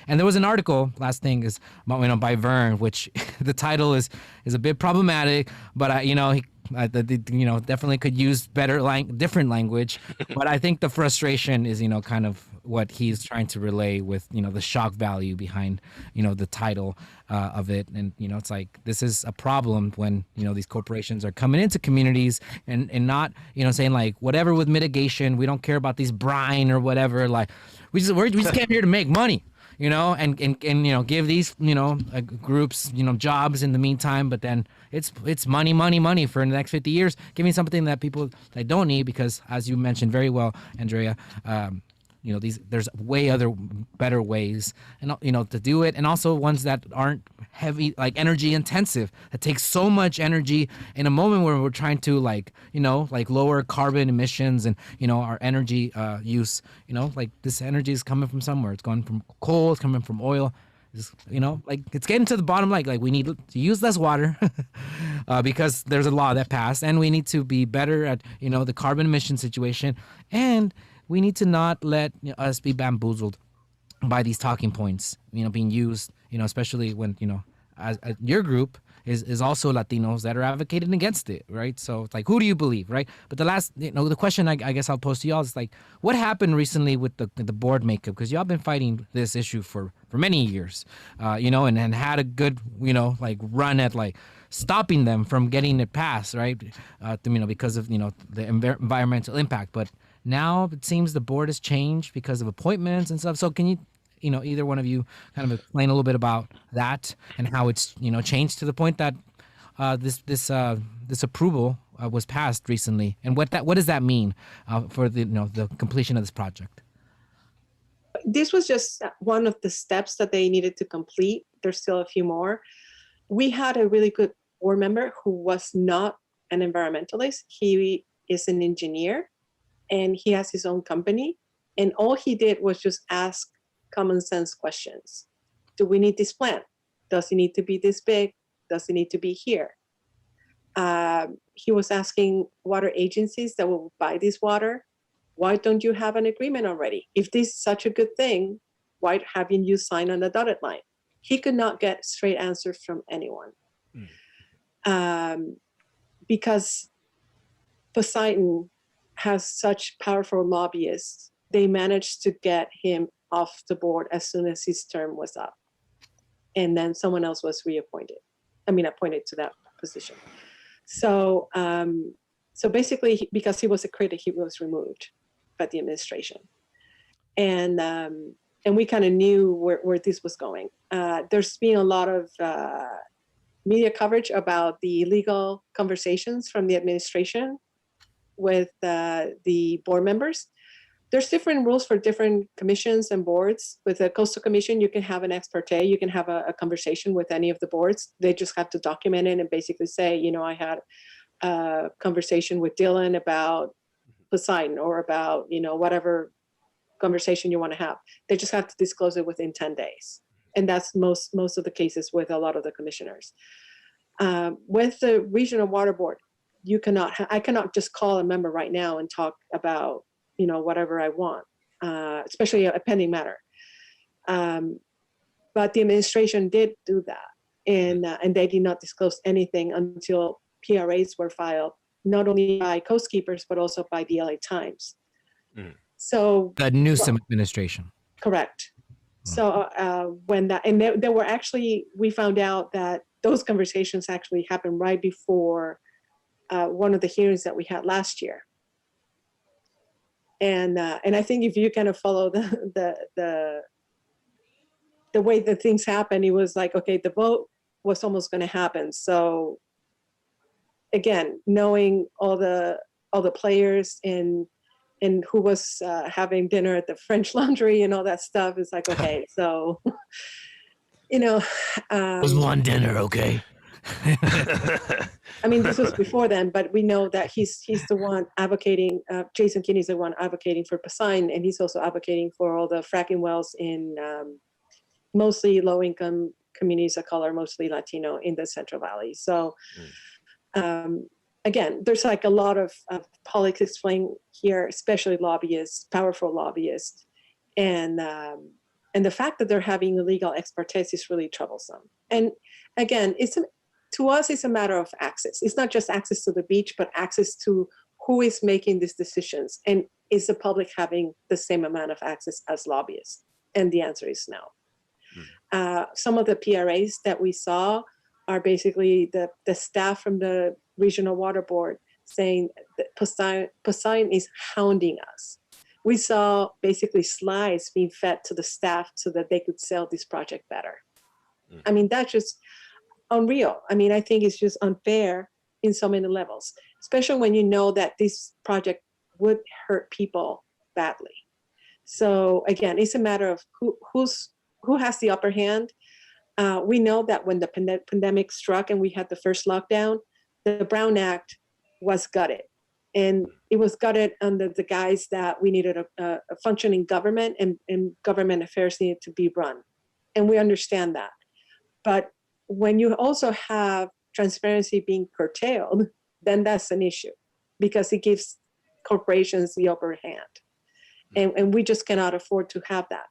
there was an article, last thing is, by Vern, which the title is a bit problematic, but he definitely could use different language. But I think the frustration is, kind of what he's trying to relay with, the shock value behind, the title of it. And, it's like, this is a problem when, these corporations are coming into communities and not, saying, like, whatever with mitigation, we don't care about these brine or whatever. Like, we just came here to make money. And give these, groups, jobs in the meantime, but then it's money for the next 50 years. Give me something that people that don't need, because, as you mentioned very well, Andrea, there's better ways, and to do it, and also ones that aren't heavy, like energy intensive, that takes so much energy in a moment where we're trying to lower carbon emissions and our energy use. Like, this energy is coming from somewhere. It's going from coal, it's coming from oil. It's getting to the bottom line. Like, we need to use less water because there's a law that passed, and we need to be better at the carbon emission situation, and we need to not let us be bamboozled by these talking points, being used, especially when, as your group is also Latinos that are advocating against it, right? So it's like, who do you believe, right? But the last, the question I guess I'll pose to y'all is, like, what happened recently with the board makeup? Because y'all been fighting this issue for many years, and had a good, run at, like, stopping them from getting it passed, right? Because of, the environmental impact. But now it seems the board has changed because of appointments and stuff. So can you, either one of you kind of explain a little bit about that and how it's, changed to the point that this approval was passed recently, and what does that mean for the completion of this project? This was just one of the steps that they needed to complete. There's still a few more. We had a really good board member who was not an environmentalist. He is an engineer, and he has his own company. And all he did was just ask common sense questions. Do we need this plant? Does it need to be this big? Does it need to be here? He was asking water agencies that will buy this water, why don't you have an agreement already? If this is such a good thing, why haven't you signed on the dotted line? He could not get straight answers from anyone. Because Poseidon has such powerful lobbyists, they managed to get him off the board as soon as his term was up. And then someone else was appointed to that position. So, so basically, because he was a critic, he was removed by the administration, and we kind of knew where this was going. There's been a lot of media coverage about the illegal conversations from the administration with the board members. There's different rules for different commissions and boards. With the Coastal Commission, you can have an ex parte, you can have a conversation with any of the boards. They just have to document it and basically say, you know, I had a conversation with Dylan about Poseidon or about, you know, whatever conversation you want to have. They just have to disclose it within 10 days. And that's most of the cases with a lot of the commissioners. With the Regional Water Board, you cannot, I cannot just call a member right now and talk about, you know, whatever I want, especially a pending matter. But the administration did do that, and they did not disclose anything until PRAs were filed, not only by Coastkeepers, but also by the LA Times. Mm. So The Newsom administration. correct. So when that, and there were actually, we found out that those conversations actually happened right before one of the hearings that we had last year. And I think if you kind of follow the way that things happen, it was like, okay, the vote was almost going to happen. So again, knowing all the players and who was having dinner at the French Laundry and all that stuff, is like, okay, so you know, It was one dinner, okay? I mean, this was before then, but we know that he's the one advocating, Jason Kinney's the one advocating for Poseidon, and he's also advocating for all the fracking wells in mostly low-income communities of color, mostly Latino, in the Central Valley. So again, there's like a lot of politics playing here, especially lobbyists, powerful lobbyists. And the fact that they're having illegal ex partes is really troublesome. And again, to us, it's a matter of access. It's not just access to the beach, but access to who is making these decisions. And is the public having the same amount of access as lobbyists? And the answer is no. Some of the PRAs that we saw are basically the staff from the Regional Water Board saying that Poseidon is hounding us. We saw basically slides being fed to the staff so that they could sell this project better. I mean, that's just unreal. I mean, I think it's just unfair in so many levels, especially when you know that this project would hurt people badly. So again, it's a matter of who has the upper hand. We know that when the pandemic struck and we had the first lockdown, the Brown Act was gutted. And it was gutted under the guise that we needed a functioning government and government affairs needed to be run. And we understand that. But when you also have transparency being curtailed, then that's an issue because it gives corporations the upper hand. And we just cannot afford to have that.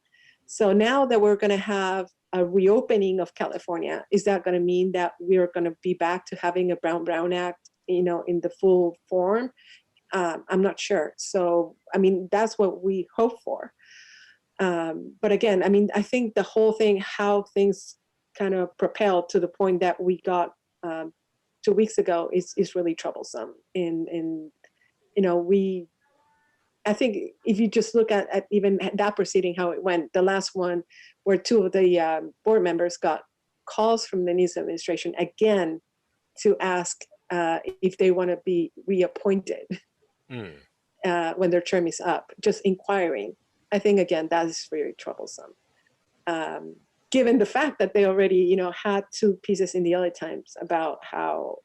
So now that we're going to have a reopening of California, is that going to mean that we're going to be back to having a Brown Act, you know, in the full form? I'm not sure. So, I mean, that's what we hope for. But again, I mean, I think the whole thing, how things kind of propelled to the point that we got 2 weeks ago is really troublesome. And you know, I think if you just look at even that proceeding, how it went, the last one where two of the board members got calls from the Newsom administration again to ask if they want to be reappointed when their term is up, just inquiring. I think, again, that is very troublesome. Given the fact that they already, you know, had two pieces in the LA Times about how,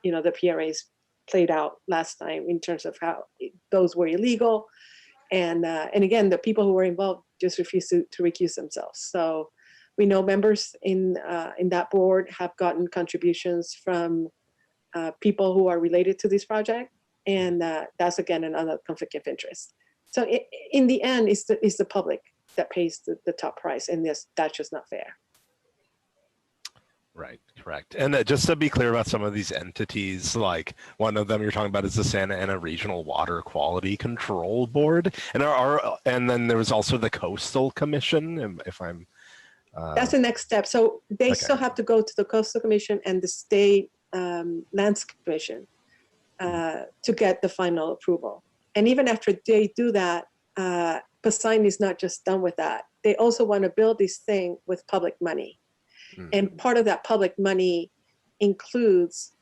you know, the PRAs played out last time in terms of how those were illegal. And again, the people who were involved just refused to recuse themselves. So we know members in that board have gotten contributions from people who are related to this project. And that's, again, another conflict of interest. So in the end, it's the public that pays the top price, and that's just not fair. Right, correct. And just to be clear about some of these entities, like one of them you're talking about is the Santa Ana Regional Water Quality Control Board, and then there was also the Coastal Commission, if I'm... That's the next step. So they still have to go to the Coastal Commission and the state Lands Commission to get the final approval. And even after they do that, Poseidon is not just done with that. They also want to build this thing with public money. And part of that public money includes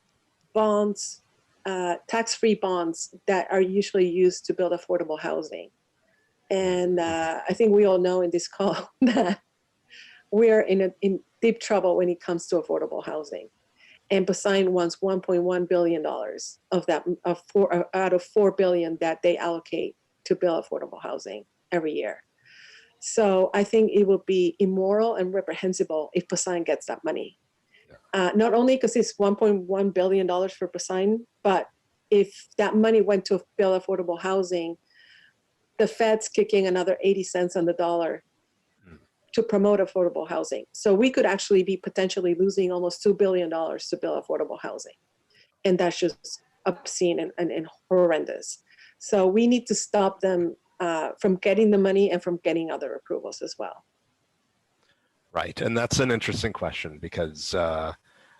bonds, tax-free bonds that are usually used to build affordable housing. And I think we all know in this call that we're in deep trouble when it comes to affordable housing. And Poseidon wants $1.1 billion of that, out of $4 billion that they allocate to build affordable housing every year. So I think it would be immoral and reprehensible if Poseidon gets that money. Not only because it's $1.1 billion for Poseidon, but if that money went to build affordable housing, the Fed's kicking another 80 cents on the dollar to promote affordable housing. So we could actually be potentially losing almost $2 billion to build affordable housing. And that's just obscene and horrendous. So we need to stop them from getting the money and from getting other approvals as well. Right, and that's an interesting question because I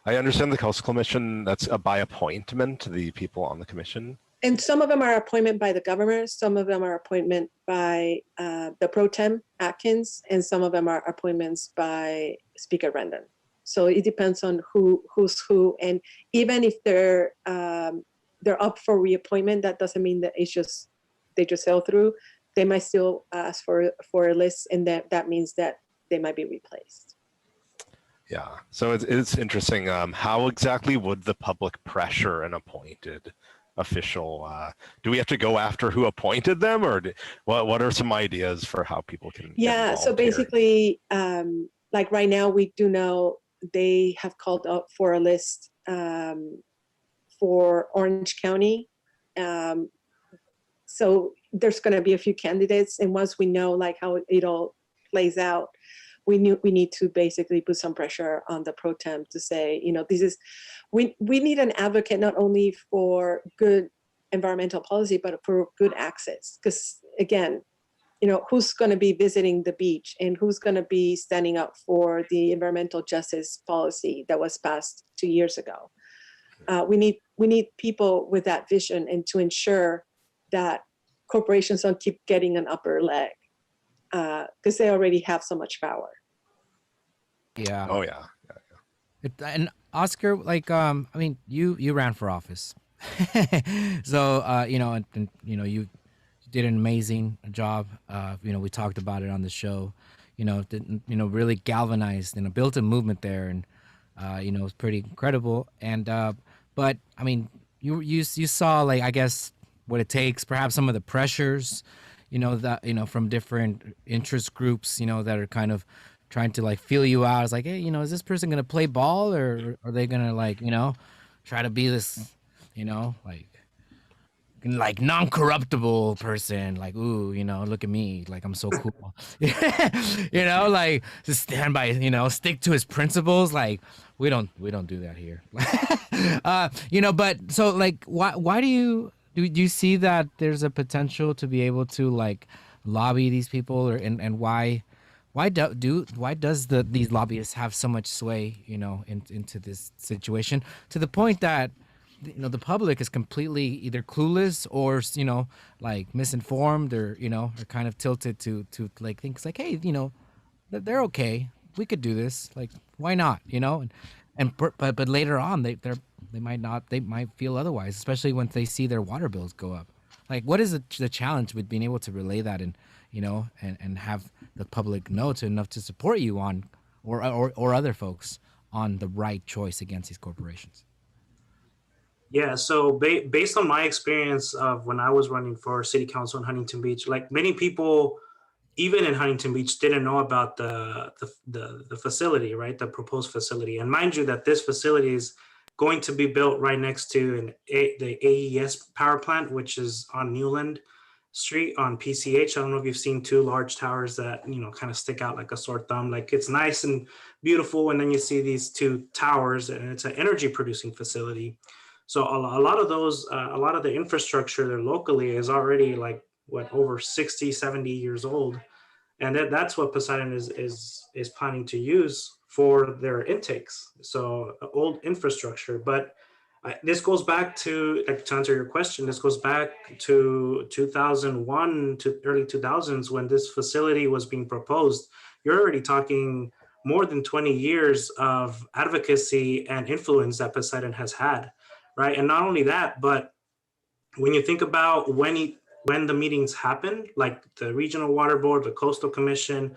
understand the Coastal Commission, that's by appointment, the people on the commission. And some of them are appointment by the governor, some of them are appointment by the pro tem Atkins, and some of them are appointments by Speaker Rendon. So it depends on who's who, and even if they're up for reappointment, that doesn't mean that they just sail through. They might still ask for a list, and that means that they might be replaced. Yeah, so it's interesting. How exactly would the public pressure an appointed official? Do we have to go after who appointed them, or what are some ideas for how people can? Yeah, so basically, like right now, we do know they have called up for a list for Orange County. So there's going to be a few candidates, and once we know like how it all plays out, we need to basically put some pressure on the pro tem to say, we need an advocate not only for good environmental policy, but for good access. Because again, who's going to be visiting the beach and who's going to be standing up for the environmental justice policy that was passed 2 years ago? We need people with that vision and to ensure that corporations don't keep getting an upper leg because they already have so much power. Yeah. Oh yeah. And Oscar, you ran for office, so you did an amazing job. We talked about it on the show. Really galvanized, built a movement there, and it was pretty incredible. And but I mean, you saw I guess what it takes, perhaps some of the pressures, from different interest groups, that are kind of trying to feel you out. It's like, hey, is this person gonna play ball, or are they gonna try to be this, non-corruptible person, ooh, look at me, I'm so cool. Just stand by, stick to his principles. We don't do that here. But so why do you see that there's a potential to be able to lobby these people, and why does these lobbyists have so much sway, into this situation, to the point that the public is completely either clueless or misinformed, or are kind of tilted to things hey, they're okay, we could do this, why not, but later on they might feel otherwise, especially when they see their water bills go up. What is the challenge with being able to relay that and have the public know enough to support you on or other folks on the right choice against these corporations? Yeah, so based on my experience of when I was running for city council in Huntington Beach, many people, even in Huntington Beach, didn't know about the facility, right? The proposed facility. And mind you that this facility is going to be built right next to the AES power plant, which is on Newland Street on PCH. I don't know if you've seen two large towers that, kind of stick out like a sore thumb. It's nice and beautiful. And then you see these two towers, and it's an energy producing facility. So a lot of the infrastructure there locally is already over 60, 70 years old. And that's what Poseidon is planning to use for their intakes. So old infrastructure, but this goes back to, like, to answer your question, this goes back to 2001 to early 2000s when this facility was being proposed. You're already talking more than 20 years of advocacy and influence that Poseidon has had, right? And not only that, but when you think about when the meetings happen, like the Regional Water Board, the Coastal Commission,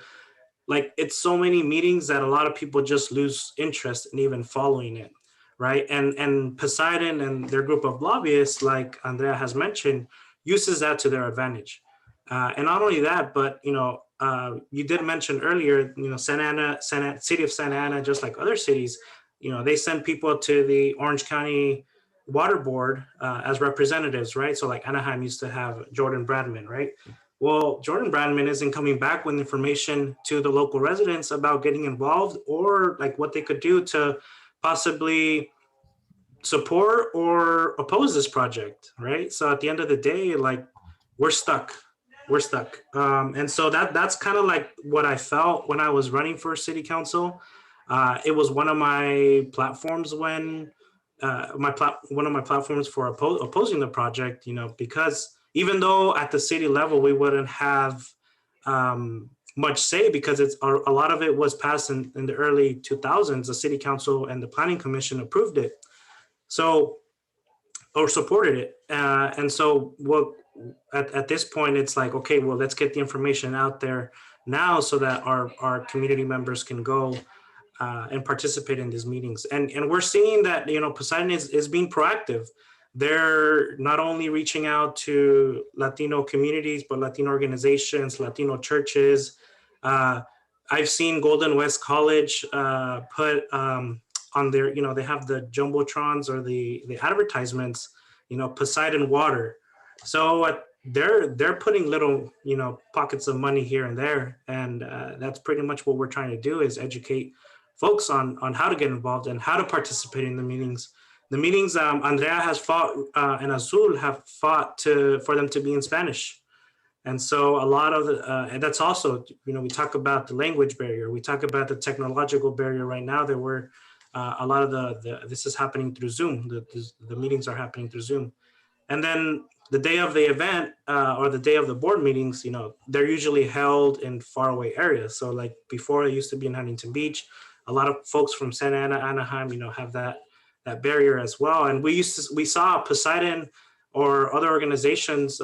like, it's so many meetings that a lot of people just lose interest in even following it, right? And Poseidon and their group of lobbyists, like Andrea has mentioned, uses that to their advantage. And not only that, but you did mention earlier, city of Santa Ana, just like other cities, they send people to the Orange County Water Board as representatives, right? So like Anaheim used to have Jordan Bradman, right? Well, Jordan Bradman isn't coming back with information to the local residents about getting involved or like what they could do to possibly support or oppose this project, right? So at the end of the day, like, we're stuck. And so that's kind of like what I felt when I was running for city council. It was one of my platforms when one of my platforms for opposing the project, because even though at the city level we wouldn't have much say, because it's a lot of it was passed in the early 2000s. The city council and the planning commission approved it, or supported it. And so at this point, it's like, okay, well, let's get the information out there now so that our community members can go and participate in these meetings. And we're seeing that, Poseidon is being proactive. They're not only reaching out to Latino communities, but Latino organizations, Latino churches. I've seen Golden West College put on their, they have the jumbotrons or the advertisements, Poseidon water. So they're putting little, pockets of money here and there. And that's pretty much what we're trying to do, is educate folks on how to get involved and how to participate in the meetings. The meetings, Andrea has fought and Azul have fought for them to be in Spanish. And so a lot of and that's also, we talk about the language barrier. We talk about the technological barrier right now. There were a lot of this is happening through Zoom. The meetings are happening through Zoom. And then the day of the event or the day of the board meetings, they're usually held in faraway areas. So like before, it used to be in Huntington Beach. A lot of folks from Santa Ana, Anaheim, have that barrier as well. And we saw Poseidon or other organizations,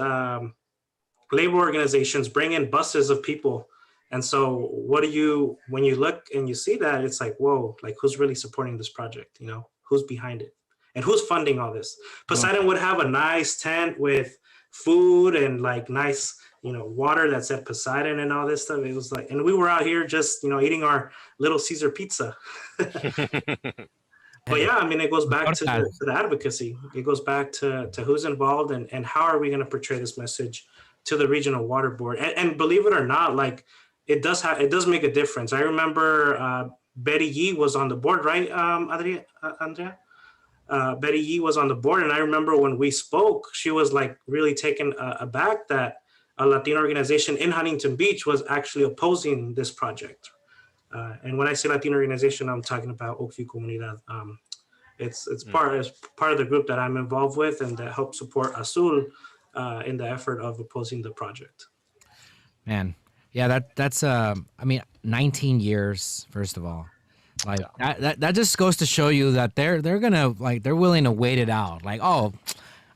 labor organizations, bring in buses of people. And so when you look and you see that, it's like, whoa, like, who's really supporting this project? Who's behind it? And who's funding all this? Poseidon would have a nice tent with food and like nice, water that said Poseidon and all this stuff. It was like, and we were out here just, eating our little Caesar pizza. But yeah, I mean, it goes back to the advocacy. It goes back to who's involved and how are we going to portray this message to the Regional Water Board. And believe it or not, like, it does make a difference. I remember Betty Yee was on the board, right, Andrea? Betty Yee was on the board, and I remember when we spoke, she was like really taken aback that a Latino organization in Huntington Beach was actually opposing this project. And when I say Latino organization, I'm talking about Oakview Comunidad. It's part of the group that I'm involved with and that helps support Azul in the effort of opposing the project. Man, yeah, that's 19 years, first of all. Like that just goes to show you that they're gonna, like, they're willing to wait it out. Like, oh,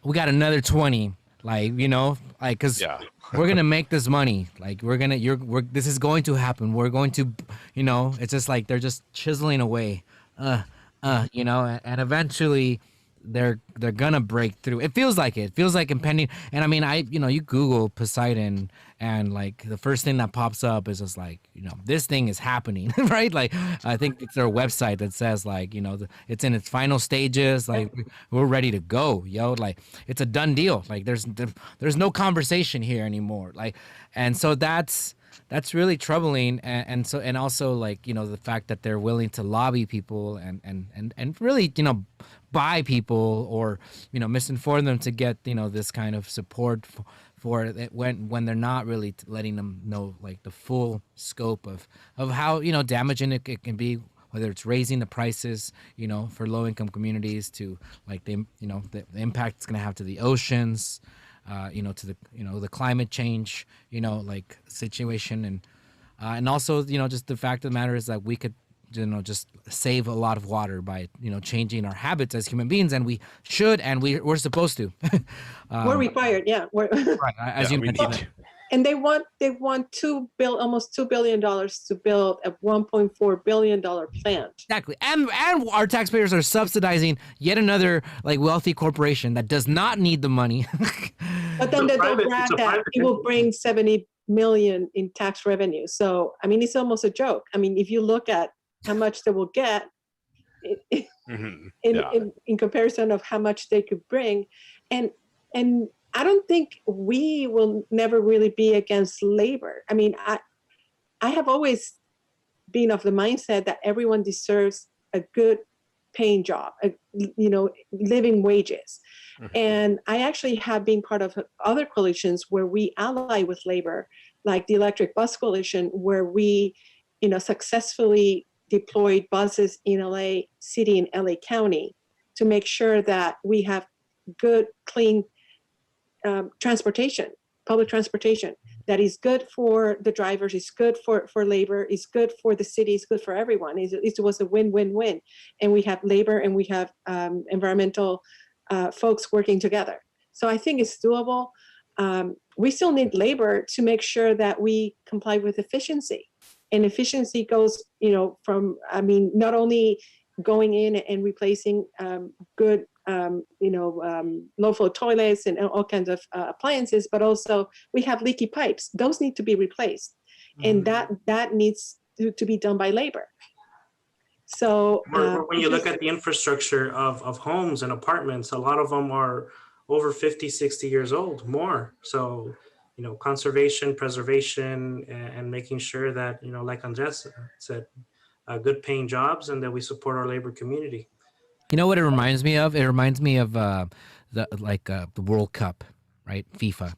we got another 20, like, because we're gonna make this money. Like, this is going to happen. We're going to, it's just like they're just chiseling away, and eventually they're gonna break through. It feels like impending. And I mean, you Google Poseidon and like the first thing that pops up is just like, this thing is happening, right? Like, I think it's their website that says like, it's in its final stages. Like, we're ready to go, like, it's a done deal. Like, there's no conversation here anymore. Like, and so that's really troubling. And also like, the fact that they're willing to lobby people and really, buy people or, misinform them to get, this kind of support for it when they're not really letting them know like the full scope of how, damaging it can be whether it's raising the prices, for low income communities, to like the impact it's going to have to the oceans, to the climate change, like situation, and also, just the fact of the matter is that we could, just save a lot of water by, changing our habits as human beings, and we should, and we're supposed to. We're required, yeah. Right, as you we need mentioned. to. And they want almost $2 billion to build a $1.4 billion plant. Exactly, and our taxpayers are subsidizing yet another like wealthy corporation that does not need the money. But then they don't brag that private it will bring 70 million in tax revenue. So, I mean, it's almost a joke. I mean, if you look at how much they will get in comparison of how much they could bring, and I don't think we will never really be against labor. I mean, I have always been of the mindset that everyone deserves a good paying job, living wages. And I actually have been part of other coalitions where we ally with labor, like the Electric Bus Coalition, where we, successfully deployed buses in LA City and LA County to make sure that we have good, clean transportation, public transportation that is good for the drivers, is good for labor, is good for the city, is good for everyone. It was a win-win-win. And we have labor and we have environmental folks working together. So I think it's doable. We still need labor to make sure that we comply with efficiency. And efficiency goes, from, not only going in and replacing good low flow toilets and all kinds of appliances, but also we have leaky pipes. Those need to be replaced. And that needs to be done by labor. So when you look at the infrastructure of homes and apartments, a lot of them are over 50, 60 years old, more. So, conservation, preservation, and making sure that, like Andrea said, good paying jobs, and that we support our labor community. You know what it reminds me of? It reminds me of the World Cup, right? FIFA.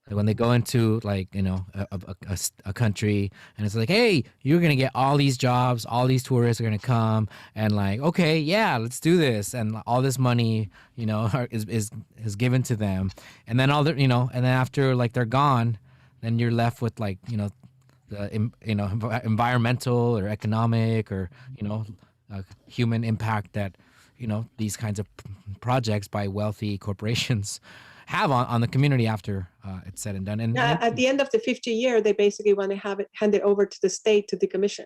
Like when they go into a country and it's like, hey, you're gonna get all these jobs, all these tourists are gonna come, and like, okay, yeah, let's do this, and all this money, is given to them, and then and then after like they're gone, then you're left with like the environmental or economic or human impact that these kinds of projects by wealthy corporations have on the community after it's said and done. And at the end of the 50 year, they basically want to have it handed over to the state to decommission.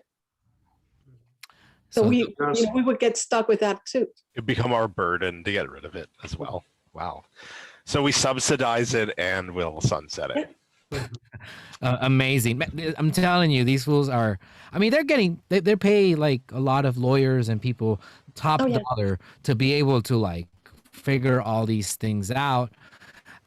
So we would get stuck with that too. It'd become our burden to get rid of it as well. Wow. So we subsidize it and we'll sunset it. Amazing. I'm telling you, these fools are, they pay like a lot of lawyers and people top dollar to be able to like figure all these things out.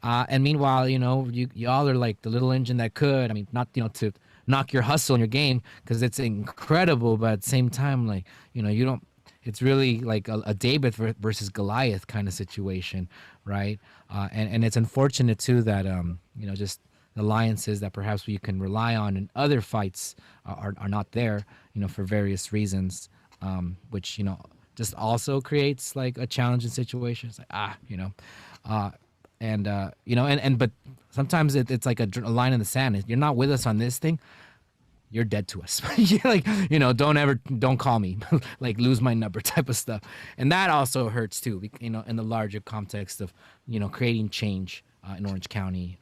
And meanwhile, y'all are like the little engine that could, not, to knock your hustle and your game, because it's incredible, but at the same time, like, you don't, it's really like a David versus Goliath kind of situation, right? And it's unfortunate too that, just alliances that perhaps we can rely on in other fights are not there, for various reasons, which, just also creates like a challenging situation. It's like, but sometimes it's like a line in the sand. If you're not with us on this thing, you're dead to us. You're like, don't call me, like lose my number type of stuff. And that also hurts too, in the larger context of, creating change in Orange County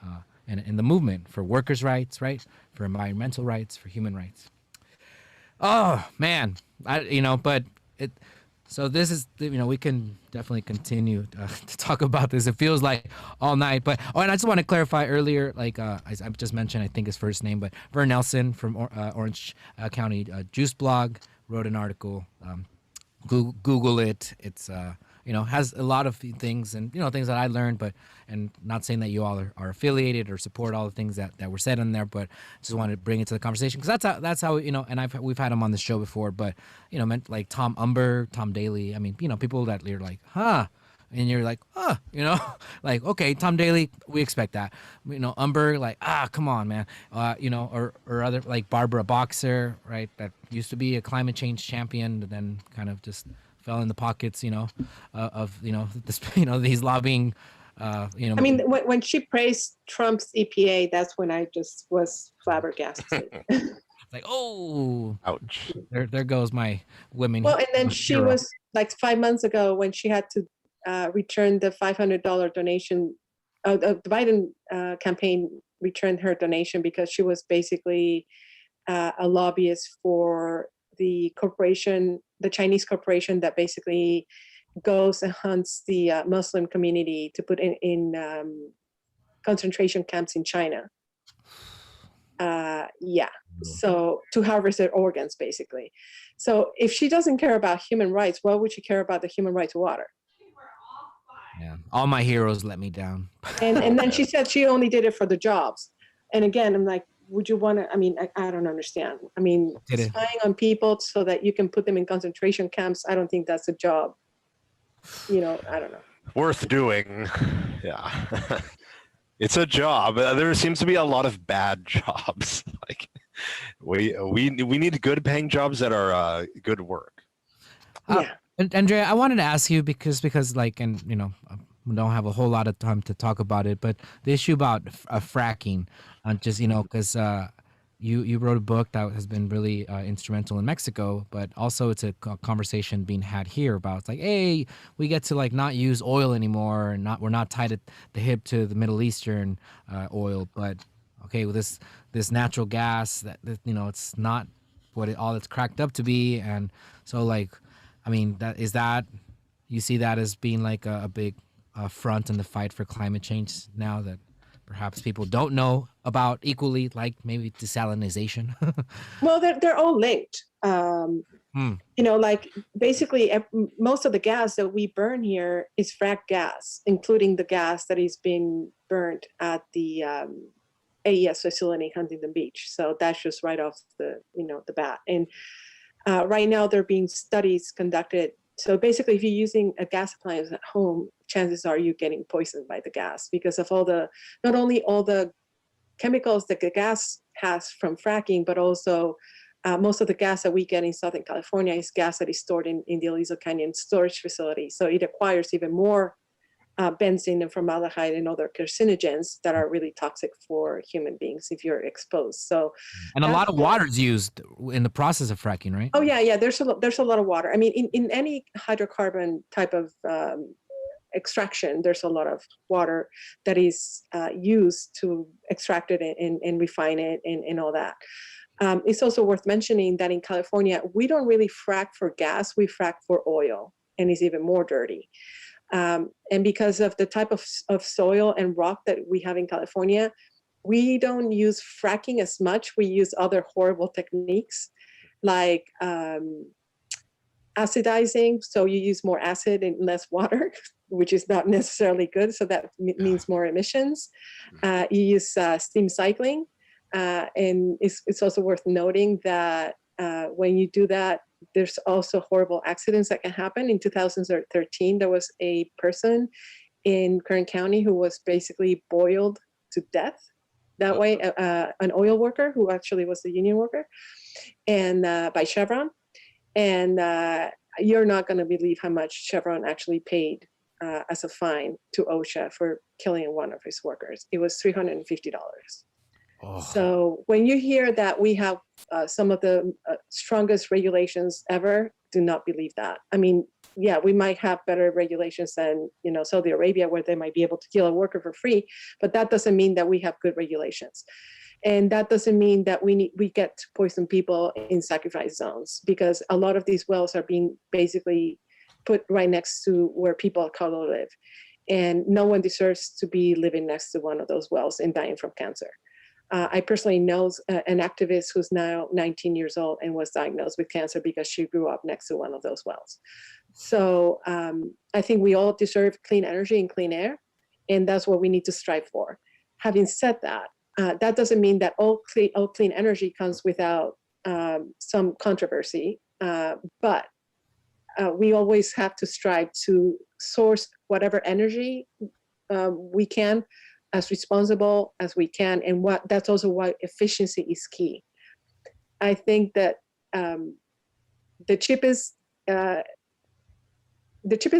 and in the movement for workers' rights, right? For environmental rights, for human rights. Oh man, so this is, we can definitely continue to talk about this. It feels like all night, and I just want to clarify earlier, like I just mentioned, I think his first name, but Vern Nelson from Orange County Juice Blog wrote an article. Google it. It's has a lot of things and things that I learned, and not saying that you all are affiliated or support all the things that were said in there, but just wanted to bring it to the conversation because that's how and we've had him on the show before, but meant like Tom Umber, Tom Daly, people that you're like, and you're like, like, okay, Tom Daly, we expect that. Umber, like, come on, man. Or other, like Barbara Boxer, right? That used to be a climate change champion, but then kind of just fell in the pockets, of this, these lobbying. I mean, when she praised Trump's EPA, that's when I just was flabbergasted. like, oh, Ouch. there goes my women. Well, and then she was like 5 months ago when she had to return the $500 donation. The Biden campaign returned her donation because she was basically a lobbyist for the corporation, the Chinese corporation that basically goes and hunts the Muslim community to put in concentration camps in China. So to harvest their organs, basically. So if she doesn't care about human rights, why would she care about the human right to water? Yeah, all my heroes let me down. And then she said she only did it for the jobs. And again, I'm like, would you want to? I mean, I don't understand. I mean, spying on people so that you can put them in concentration camps, I don't think that's a job. I don't know. Worth doing. Yeah. It's a job. There seems to be a lot of bad jobs. Like we need good paying jobs that are good work. Yeah. Andrea, I wanted to ask you because like, and we don't have a whole lot of time to talk about it, but the issue about fracking, just because you wrote a book that has been really instrumental in Mexico, but also it's a conversation being had here about, it's like, hey, we get to like not use oil anymore, and we're not tied at the hip to the Middle Eastern oil, but okay, with this natural gas that it's not what all it's cracked up to be, and so like, I mean, that you see that as being like a big front in the fight for climate change now that perhaps people don't know about equally, like maybe desalination? Well, they're all linked. Like basically most of the gas that we burn here is fracked gas, including the gas that is being burned at the AES facility in Huntington Beach. So that's just right off the bat. And right now there are being studies conducted. So basically, if you're using a gas appliance at home, chances are you're getting poisoned by the gas because of not only all the chemicals that the gas has from fracking, but also most of the gas that we get in Southern California is gas that is stored in the Aliso Canyon storage facility. So it acquires even more benzene and formaldehyde and other carcinogens that are really toxic for human beings if you're exposed. So, and a lot of water is used in the process of fracking, right? Oh yeah. There's a lot of water. I mean, in any hydrocarbon type of extraction, there's a lot of water that is used to extract it and refine it and all that. It's also worth mentioning that in California, we don't really frack for gas, we frack for oil, and it's even more dirty. And because of the type of soil and rock that we have in California, we don't use fracking as much. We use other horrible techniques like acidizing. So you use more acid and less water, which is not necessarily good. So that means more emissions. You use steam cycling. And it's also worth noting that when you do that, there's also horrible accidents that can happen. In 2013, there was a person in Kern County who was basically boiled to death that way, an oil worker who actually was a union worker, and by Chevron. And you're not going to believe how much Chevron actually paid as a fine to OSHA for killing one of his workers. It was $350. Oh. So when you hear that we have some of the strongest regulations ever, do not believe that. I mean, yeah, we might have better regulations than Saudi Arabia, where they might be able to kill a worker for free, but that doesn't mean that we have good regulations, and that doesn't mean that we get to poison people in sacrifice zones, because a lot of these wells are being basically put right next to where people of color live, and no one deserves to be living next to one of those wells and dying from cancer. I personally know an activist who's now 19 years old and was diagnosed with cancer because she grew up next to one of those wells. So I think we all deserve clean energy and clean air, and that's what we need to strive for. Having said that, that doesn't mean that all clean energy comes without some controversy, but we always have to strive to source whatever energy we can as responsible as we can. And that's also why efficiency is key. I think that the cheapest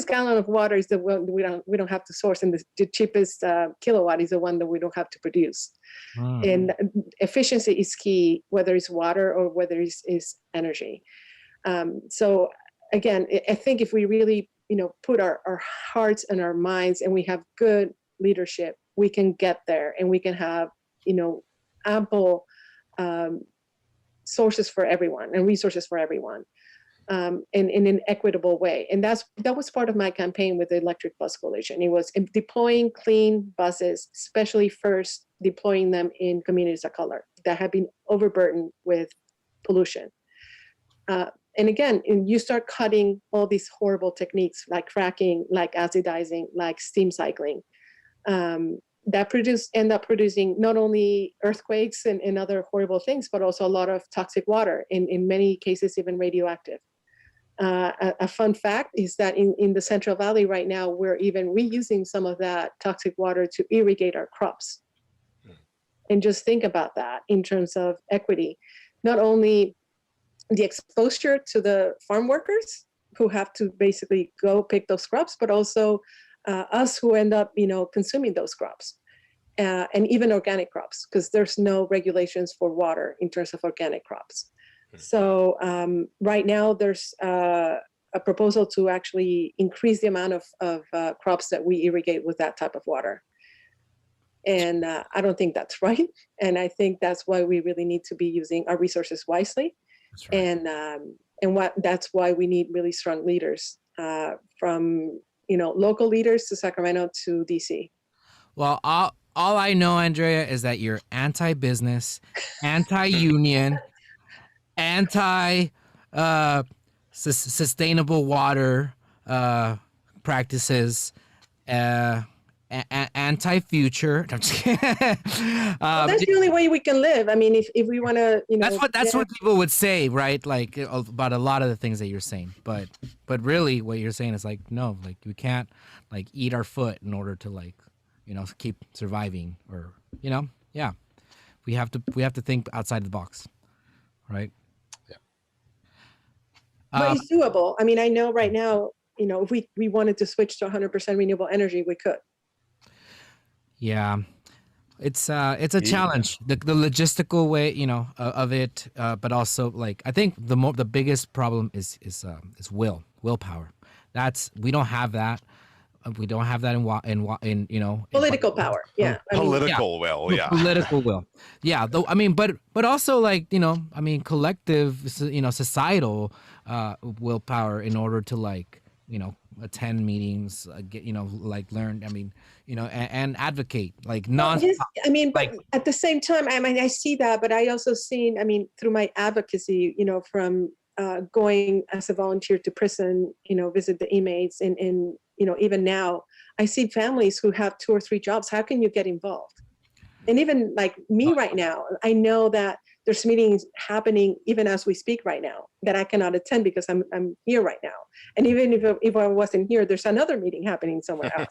gallon of water is the one we don't have to source, and the cheapest kilowatt is the one that we don't have to produce. And efficiency is key, whether it's water or whether it's energy. So again, I think if we really put our hearts and our minds, and we have good leadership, we can get there, and we can have ample sources for everyone and resources for everyone. In an equitable way. And that was part of my campaign with the Electric Bus Coalition. It was deploying clean buses, especially first deploying them in communities of color that have been overburdened with pollution. And again, you start cutting all these horrible techniques like fracking, like acidizing, like steam cycling, that end up producing not only earthquakes and other horrible things, but also a lot of toxic water, in many cases even radioactive. A fun fact is that in the Central Valley right now, we're even reusing some of that toxic water to irrigate our crops. And just think about that in terms of equity. Not only the exposure to the farm workers who have to basically go pick those crops, but also us who end up, consuming those crops. And even organic crops, because there's no regulations for water in terms of organic crops. So right now there's a proposal to actually increase the amount of crops that we irrigate with that type of water. And I don't think that's right. And I think that's why we really need to be using our resources wisely. That's right. And that's why we need really strong leaders, from local leaders to Sacramento to DC. Well, all I know, Andrea, is that you're anti-business, anti-union, sustainable water practices, anti-future. I'm just kidding. That's the only way we can live. I mean, if we want to, that's what people would say, right? Like about a lot of the things that you're saying, but really, what you're saying is like, no, like we can't like eat our foot in order to like, keep surviving, or yeah, we have to think outside the box, right? But it's doable. I mean, I know right now, if we wanted to switch to 100% renewable energy, we could. Yeah, it's a challenge, the logistical way, of it, but also like I think the biggest problem is willpower. We don't have that. We don't have that in political power. Yeah. Political will. Yeah. Political will. Yeah. Though, I mean, but also like, collective, societal willpower in order to like, attend meetings, get, like learn, and advocate like but at the same time, I see that, but I also seen, through my advocacy, from going as a volunteer to prison, visit the inmates, and even now I see families who have 2 or 3 jobs. How can you get involved? And even like me right now, I know that there's meetings happening even as we speak right now that I cannot attend because I'm here right now. And even if I wasn't here, there's another meeting happening somewhere else.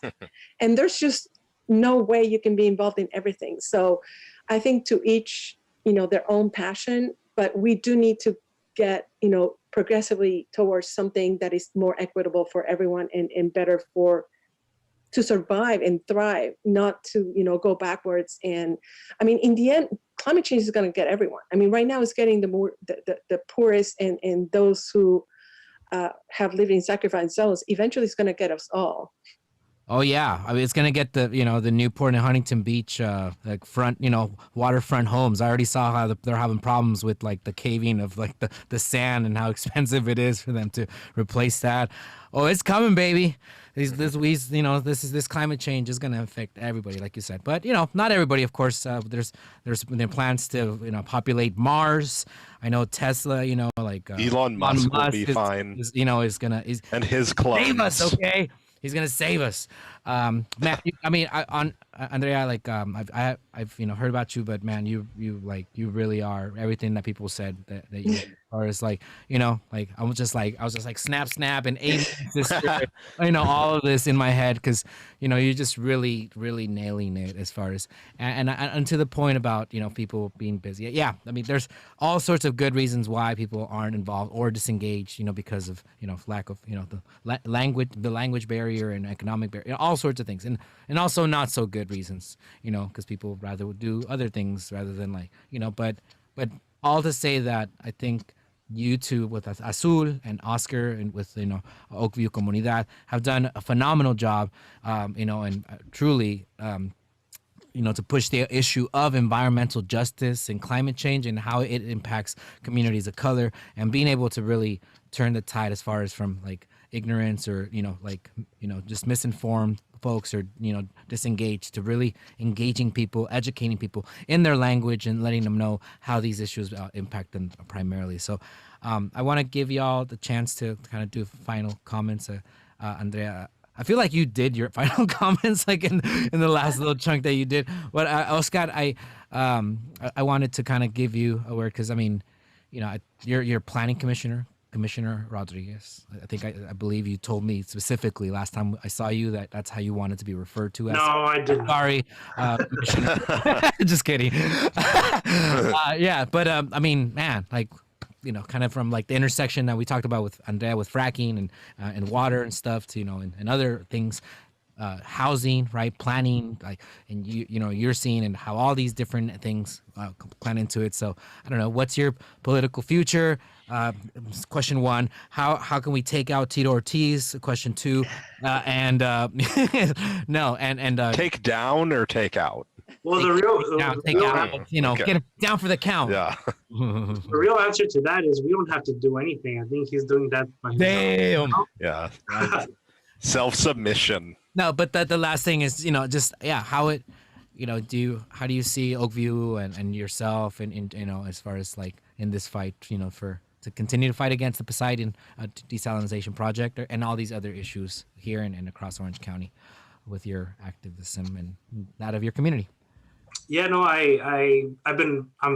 And there's just no way you can be involved in everything. So I think to each, their own passion, but we do need to get, progressively towards something that is more equitable for everyone and better to survive and thrive, not to, go backwards. And in the end, climate change is going to get everyone. Right now it's getting the poorest and those who have lived in sacrifice zones. Eventually it's going to get us all. Oh yeah, it's gonna get the the Newport and Huntington Beach like front waterfront homes. I already saw how they're having problems with like the caving of like the sand and how expensive it is for them to replace that. Oh, it's coming, baby. This climate change is gonna affect everybody, like you said. But not everybody, of course. There's plans to populate Mars. I know Tesla. Like Elon Musk will be fine. Is gonna and his clones. Save us, okay? He's gonna save us. Man, I mean, on Andrea, like, I've heard about you, but man, you you really are everything that people said that you are. Is like, like I was just like snap snap and amen sister, all of this in my head, because you're just really nailing it as far as and to the point about people being busy. Yeah, I mean, there's all sorts of good reasons why people aren't involved or disengaged, because of lack of the language barrier and economic barrier, all sorts of things, and also not so good reasons, because people rather would do other things rather than but all to say that I think you two with Azul and Oscar and with Oakview Comunidad have done a phenomenal job, and truly to push the issue of environmental justice and climate change and how it impacts communities of color, and being able to really turn the tide as far as from ignorance or just misinformed folks or disengaged, to really engaging people, educating people in their language, and letting them know how these issues impact them primarily. So I want to give y'all the chance to kind of do final comments. Andrea, I feel like you did your final comments in the last little chunk that you did, but Oscar, I wanted to kind of give you a word, because I mean, you're planning Commissioner Rodriguez. I believe you told me specifically last time I saw you that that's how you wanted to be referred to as. No, I didn't. Sorry, Commissioner. Just kidding. Yeah, but I mean, man, kind of from the intersection that we talked about with Andrea, with fracking and water and stuff, to and other things, housing, right, planning, and you're seeing and how all these different things plan into it. So I don't know, what's your political future? Question one, how can we take out Tito Ortiz? Question two, and no, and take down or take out? Well, take out, okay. Get him down for the count. Yeah. The real answer to that is we don't have to do anything. I think he's doing that by himself. Damn. Yeah. Self-submission. No, but the last thing is, just how it, how do you see Oakview and yourself and as far as in this fight, to continue to fight against the Poseidon desalination project and all these other issues here and across Orange County with your activism and that of your community? Yeah, no, I'm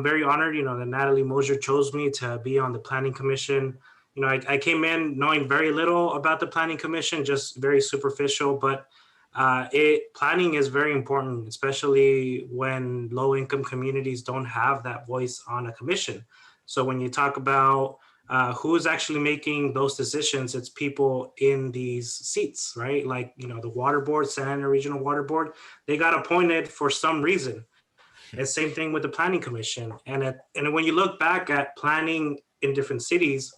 very honored, that Natalie Mosier chose me to be on the Planning Commission. I came in knowing very little about the Planning Commission, just very superficial, but planning is very important, especially when low-income communities don't have that voice on a commission. So when you talk about who's actually making those decisions, it's people in these seats, right? The Water Board, Santa Ana Regional Water Board, they got appointed for some reason. And same thing with the Planning Commission. And when you look back at planning in different cities,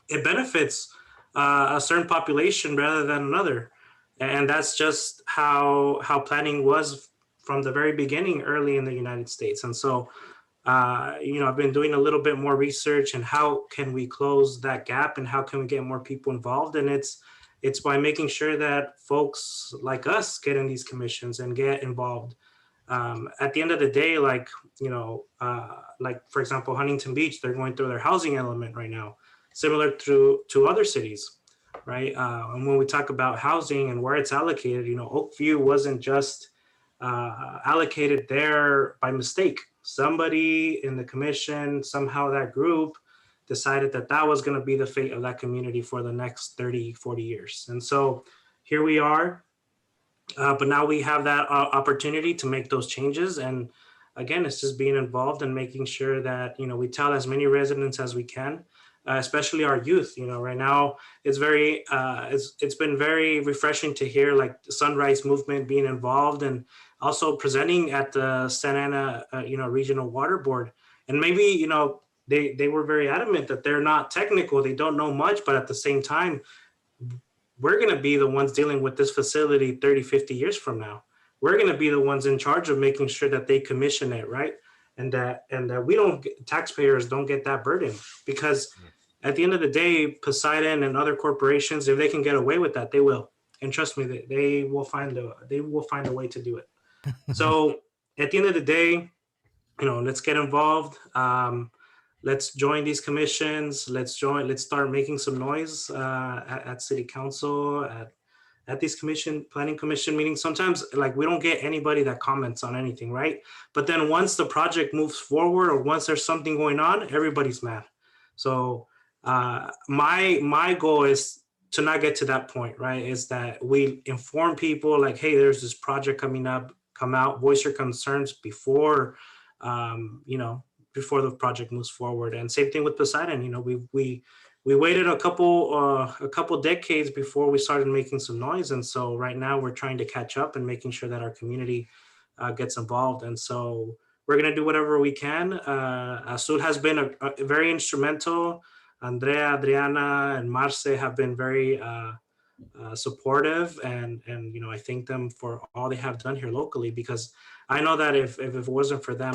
it benefits a certain population rather than another. And that's just how planning was from the very beginning early in the United States. And so, I've been doing a little bit more research and how can we close that gap and how can we get more people involved? And it's by making sure that folks like us get in these commissions and get involved. At the end of the day, for example, Huntington Beach, they're going through their housing element right now, similar to other cities, right? And when we talk about housing and where it's allocated, Oakview wasn't just allocated there by mistake. Somebody in the commission, somehow that group decided that was going to be the fate of that community for the next 30, 40 years. And so here we are. But now we have that opportunity to make those changes. And again, it's just being involved and making sure that, we tell as many residents as we can, especially our youth. Right now it's it's been very refreshing to hear the Sunrise Movement being involved and also presenting at the Santa Ana, Regional Water Board. And maybe, they were very adamant that they're not technical, they don't know much, but at the same time, we're going to be the ones dealing with this facility 30, 50 years from now. We're going to be the ones in charge of making sure that they commission it, right? And that taxpayers don't get that burden, because at the end of the day, Poseidon and other corporations, if they can get away with that, they will. And trust me, they will find a way to do it. So at the end of the day, let's get involved. Let's join these commissions. Let's start making some noise at city council, at these planning commission meetings, sometimes like we don't get anybody that comments on anything, right? But then once the project moves forward or once there's something going on, everybody's mad. So my goal is to not get to that point, right? Is that we inform people like, hey, there's this project coming up, come out, voice your concerns before, before the project moves forward. And same thing with Poseidon. We waited a couple decades before we started making some noise, and so right now we're trying to catch up and making sure that our community gets involved. And so we're gonna do whatever we can. Azul has been a very instrumental. Andrea, Adriana, and Marce have been very supportive, and I thank them for all they have done here locally, because I know that if it wasn't for them,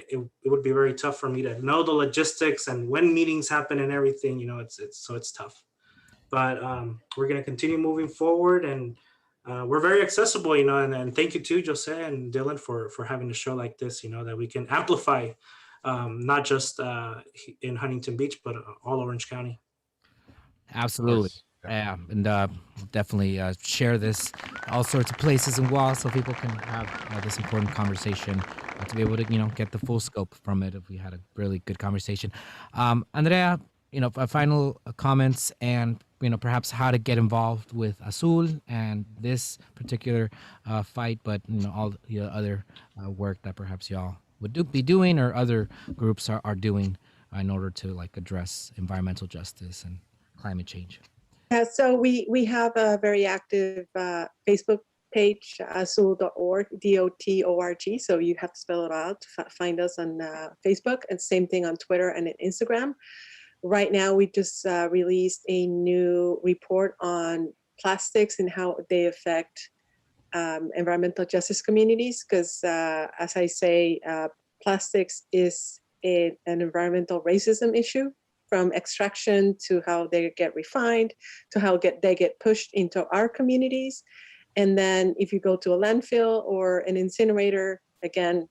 it would be very tough for me to know the logistics and when meetings happen and everything. It's tough. But we're going to continue moving forward, and we're very accessible, and thank you to Jose and Dylan for having a show like this, that we can amplify, not just in Huntington Beach, but all Orange County. Absolutely. Yeah, and definitely share this all sorts of places and walls so people can have this important conversation to be able to, get the full scope from it if we had a really good conversation. Andrea, final comments and, perhaps how to get involved with Azul and this particular fight, but, all the other work that perhaps y'all would be doing or other groups are doing in order to, address environmental justice and climate change. Yeah, so we have a very active Facebook page, azul.org, DOTORG. So you have to spell it out to find us on Facebook, and same thing on Twitter and Instagram. Right now, we just released a new report on plastics and how they affect environmental justice communities. Because as I say, plastics is an environmental racism issue, from extraction to how they get refined, to how they get pushed into our communities. And then if you go to a landfill or an incinerator, again,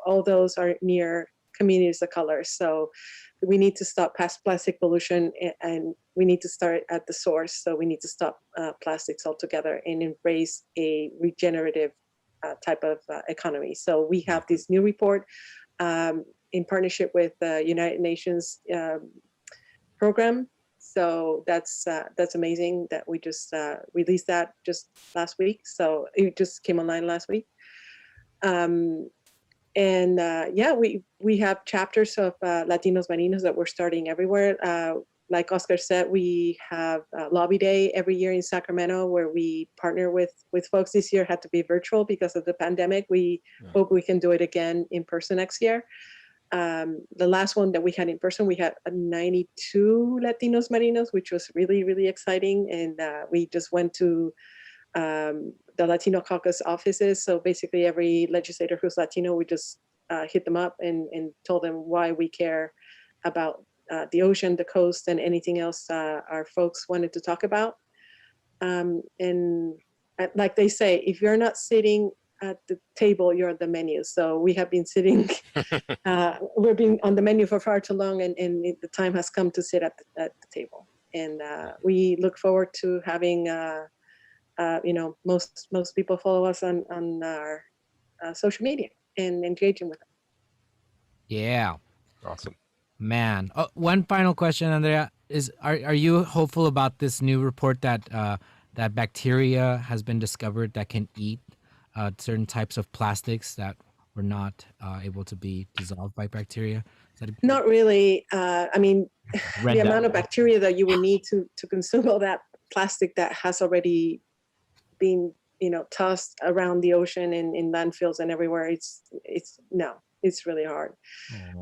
all those are near communities of color. So we need to stop plastic pollution, and we need to start at the source. So we need to stop plastics altogether and embrace a regenerative type of economy. So we have this new report in partnership with the United Nations program. So that's amazing that we just released that just last week. So it just came online last week. We have chapters of Latinos Marinos that we're starting everywhere. Like Oscar said, we have Lobby Day every year in Sacramento, where we partner with folks. This year had to be virtual because of the pandemic. We hope we can do it again in person next year. The last one that we had in person, we had 92 Latinos Marinos, which was really, really exciting. And we just went to the Latino caucus offices. So basically every legislator who's Latino, we just hit them up and told them why we care about the ocean, the coast, and anything else our folks wanted to talk about. And like they say, if you're not sitting at the table, you're at the menu. So we have been sitting, we've been on the menu for far too long, and the time has come to sit at the table. And we look forward to having, most people follow us on our social media and engaging with them. Yeah. Awesome. Man. Oh, one final question, Andrea, is are you hopeful about this new report that that bacteria has been discovered that can eat certain types of plastics that were not able to be dissolved by bacteria? Not really. The amount of bacteria that you will need to consume all that plastic that has already been, tossed around the ocean and in landfills and everywhere, it's really hard.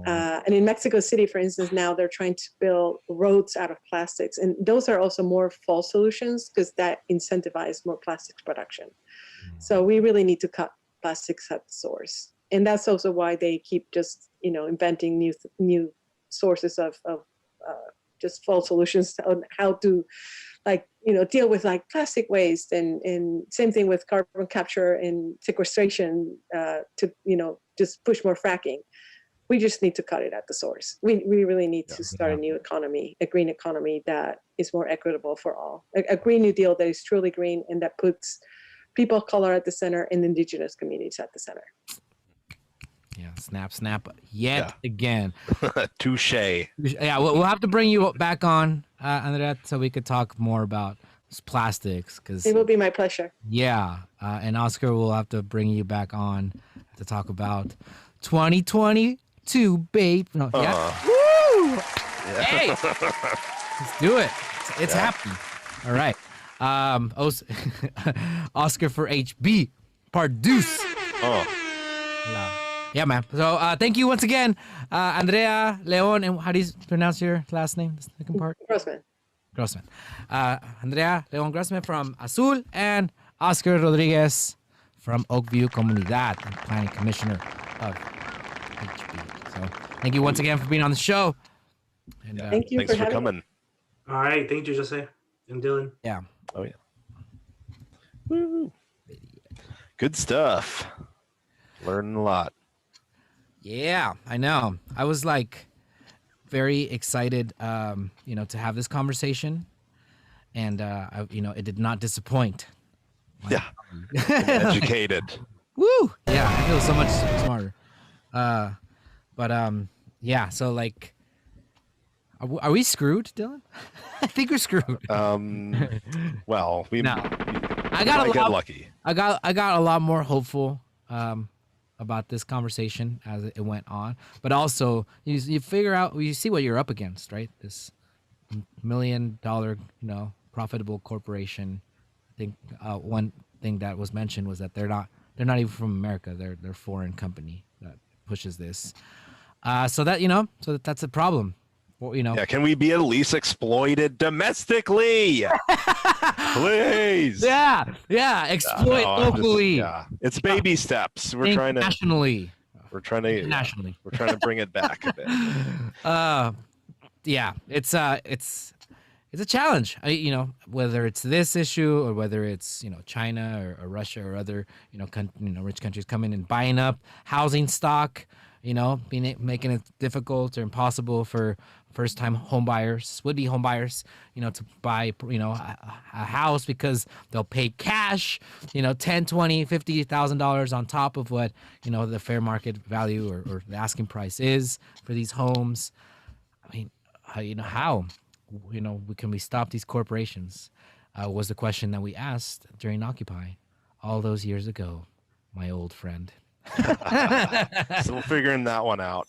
And in Mexico City, for instance, now they're trying to build roads out of plastics. And those are also more false solutions because that incentivizes more plastics production. So we really need to cut plastics at the source. And that's also why they keep just, inventing new sources of just false solutions on how to, deal with plastic waste and same thing with carbon capture and sequestration to, just push more fracking. we just need to cut it at the source. We really need to start a new economy, a green economy that is more equitable for all. A Green New Deal that is truly green and that puts people of color at the center and indigenous communities at the center. Yeah, snap yet again. Touche. Yeah, we'll have to bring you back on, Andrea, so we could talk more about plastics. Cause It will be my pleasure. yeah, and Oscar will have to bring you back on to talk about 2022, babe. No, yeah. Woo! Hey, let's do it. It's happening. All right. Oscar for HB, part deuce. Yeah, man. So thank you once again, Andrea Leon, and how do you pronounce your last name? The second part? Grossman. Andrea Leon-Grossmann from Azul, and Oscar Rodriguez from Oakview Comunidad, and Planning Commissioner of HB. So thank you once again for being on the show. And, Thank you Thanks for having coming. me. All right. Thank you, Jose and Dylan. Yeah. Oh yeah. Woo. Good stuff. Learning a lot. Yeah, I know. I was like very excited, to have this conversation, and it did not disappoint. Yeah. Educated. Woo! Yeah, I feel so much smarter. Yeah. So like, are we screwed, Dylan? I think we're screwed. Well, we No. I got get lucky. I got a lot more hopeful about this conversation as it went on, but also you figure out, you see what you're up against, right? This $1 million profitable corporation. I think one thing that was mentioned was that they're not even from America. They're a foreign company that pushes this. So that's a problem. Well, Yeah, can we be at least exploited domestically? Please. Yeah, exploit locally. It's baby steps. We're trying to nationally. We're trying to bring it back a bit. Yeah, it's a challenge. Whether it's this issue or whether it's China or Russia or other rich countries coming and buying up housing stock, making it difficult or impossible for first-time would-be home buyers, to buy, a house because they'll pay cash, $10, $20, $50,000 on top of what, the fair market value or the asking price is for these homes. I mean, how, can we stop these corporations? Was the question that we asked during Occupy all those years ago, my old friend. Still figuring that one out.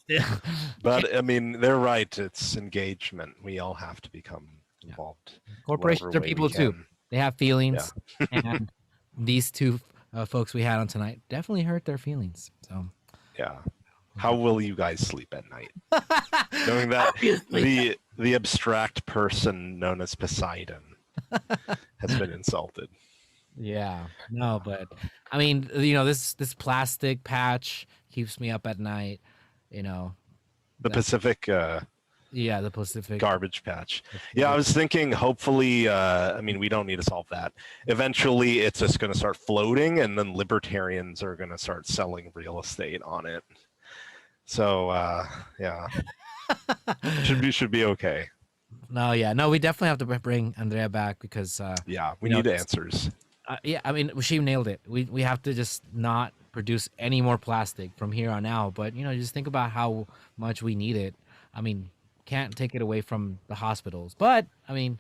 But I mean, they're right. It's engagement. We all have to become involved. Corporations are people too. They have feelings, and these two folks we had on tonight definitely hurt their feelings. So yeah, how will you guys sleep at night, knowing that the abstract person known as Poseidon has been insulted? Yeah, no, but I mean, this plastic patch keeps me up at night. The Pacific. The Pacific garbage patch. Yeah, I was thinking. Hopefully, I mean, we don't need to solve that. Eventually, it's just going to start floating, and then libertarians are going to start selling real estate on it. So, yeah, should be okay. No, we definitely have to bring Andrea back because we need answers. I mean, she nailed it. We have to just not produce any more plastic from here on out. But just think about how much we need it. I mean, can't take it away from the hospitals. But I mean,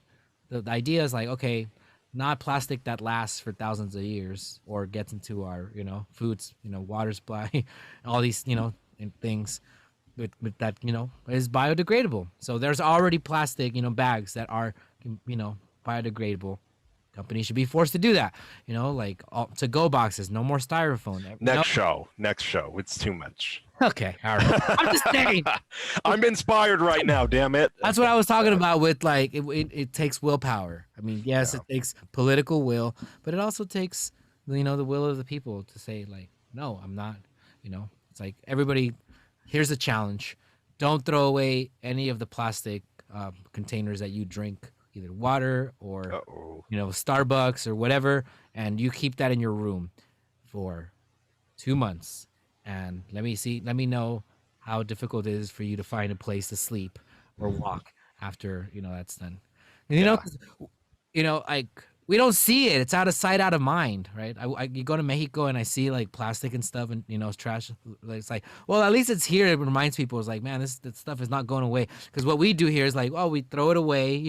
the idea is like, okay, not plastic that lasts for thousands of years or gets into our foods, water supply, all these things with that is biodegradable. So there's already plastic bags that are biodegradable. Companies should be forced to do that. Like to-go boxes, no more styrofoam. Next show. It's too much. Okay, all right. I'm just saying. I'm inspired right now. Damn it. That's what I was talking about with like it takes willpower. I mean, yes, it takes political will, but it also takes the will of the people to say like, no, I'm not. It's like everybody. Here's a challenge: don't throw away any of the plastic containers that you drink. Either water or Starbucks or whatever, and you keep that in your room for 2 months, and let me know how difficult it is for you to find a place to sleep or walk after that's done. And Yeah. like we don't see it. It's out of sight, out of mind, right? You go to Mexico and I see like plastic and stuff, and it's trash. It's like, well, at least it's here. It reminds people. It's like, man, this stuff is not going away. Because what we do here is like, oh, we throw it away.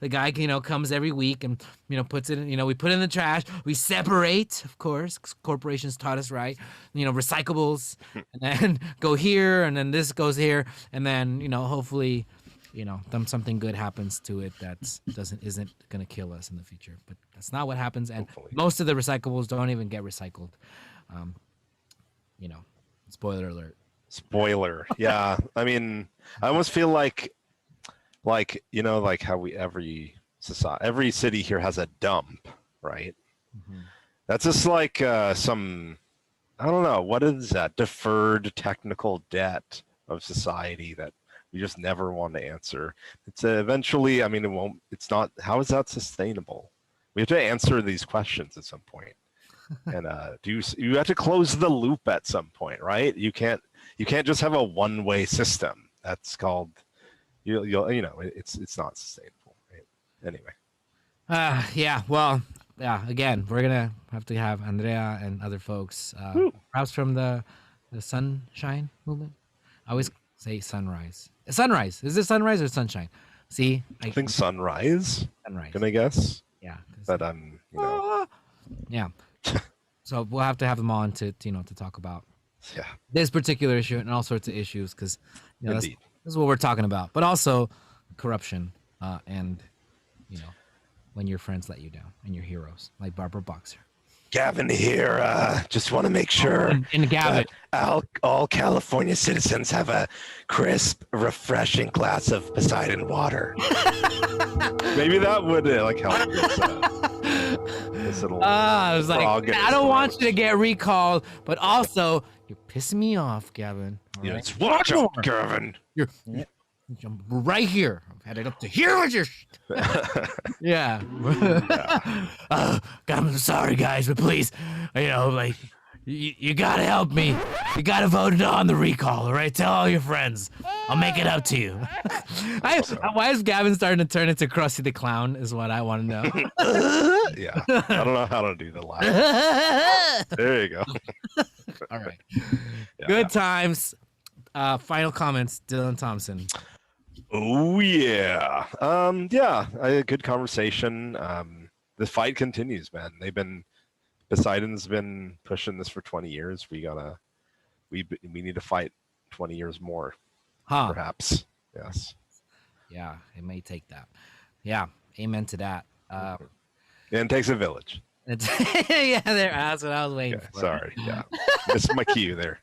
The guy comes every week and puts it in. We put it in the trash. We separate, of course. 'Cause corporations taught us right. Recyclables, and then go here, and then this goes here, and then hopefully. Something good happens to it isn't gonna kill us in the future. But that's not what happens, and Hopefully. most of the recyclables don't even get recycled. Spoiler alert. Spoiler. Yeah. I mean, I almost feel like like how every city here has a dump, right? Mm-hmm. That's just like some, I don't know, what is that deferred technical debt of society that we just never want to answer. It's eventually, I mean, it's not, how is that sustainable? We have to answer these questions at some point. And you have to close the loop at some point, right? You can't just have a one-way system. That's called, it's not sustainable, right? Anyway. Yeah, well, yeah, again, we're gonna have to have Andrea and other folks, perhaps from the sunshine movement. I always say sunrise. Sunrise. Is it sunrise or sunshine? See, I think sunrise. Sunrise. Can I guess? Yeah. But Yeah. So we'll have to have them on to talk about yeah, this particular issue and all sorts of issues, because this indeed. is what we're talking about. But also corruption and when your friends let you down and your heroes like Barbara Boxer. Gavin here. Just want to make sure And Gavin. that all California citizens have a crisp, refreshing glass of Poseidon water. Maybe that would help this little. I was like, frog in I his don't want throat. you to get recalled, but also you're pissing me off, Gavin. all right? Yes, watch out, Gavin. I'm right here. I'm headed up to here with your yeah. God, I'm sorry, guys, but please, you gotta help me. You gotta vote on the recall, all right? Tell all your friends. I'll make it up to you. Why is Gavin starting to turn into Krusty the Clown is what I want to know. Yeah, I don't know how to do the laugh. There you go. All right. Yeah. Good times. Final comments, Dylan Thompson. Oh yeah, good conversation. The fight continues, man. Poseidon's been pushing this for 20 years. We need to fight 20 years more, perhaps. Yes. Yeah, it may take that. Yeah, amen to that. And it takes a village. Yeah, that's what I was waiting for. Sorry, yeah, missed my cue there.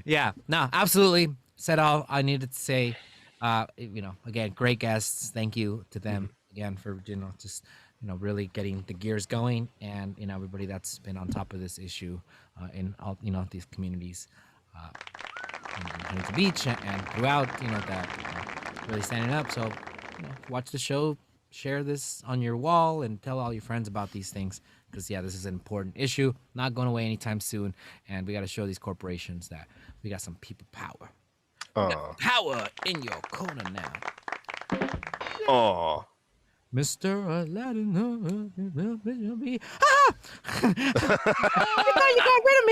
Yeah, no, absolutely. Said all I needed to say. Again, great guests. Thank you to them again for just really getting the gears going, and everybody that's been on top of this issue in all these communities in Huntington Beach and throughout that really standing up. So watch the show, share this on your wall, and tell all your friends about these things, because this is an important issue, not going away anytime soon, and we got to show these corporations that we got some people power. Power in your corner now. Oh, Mr. Aladdin. You got rid of me,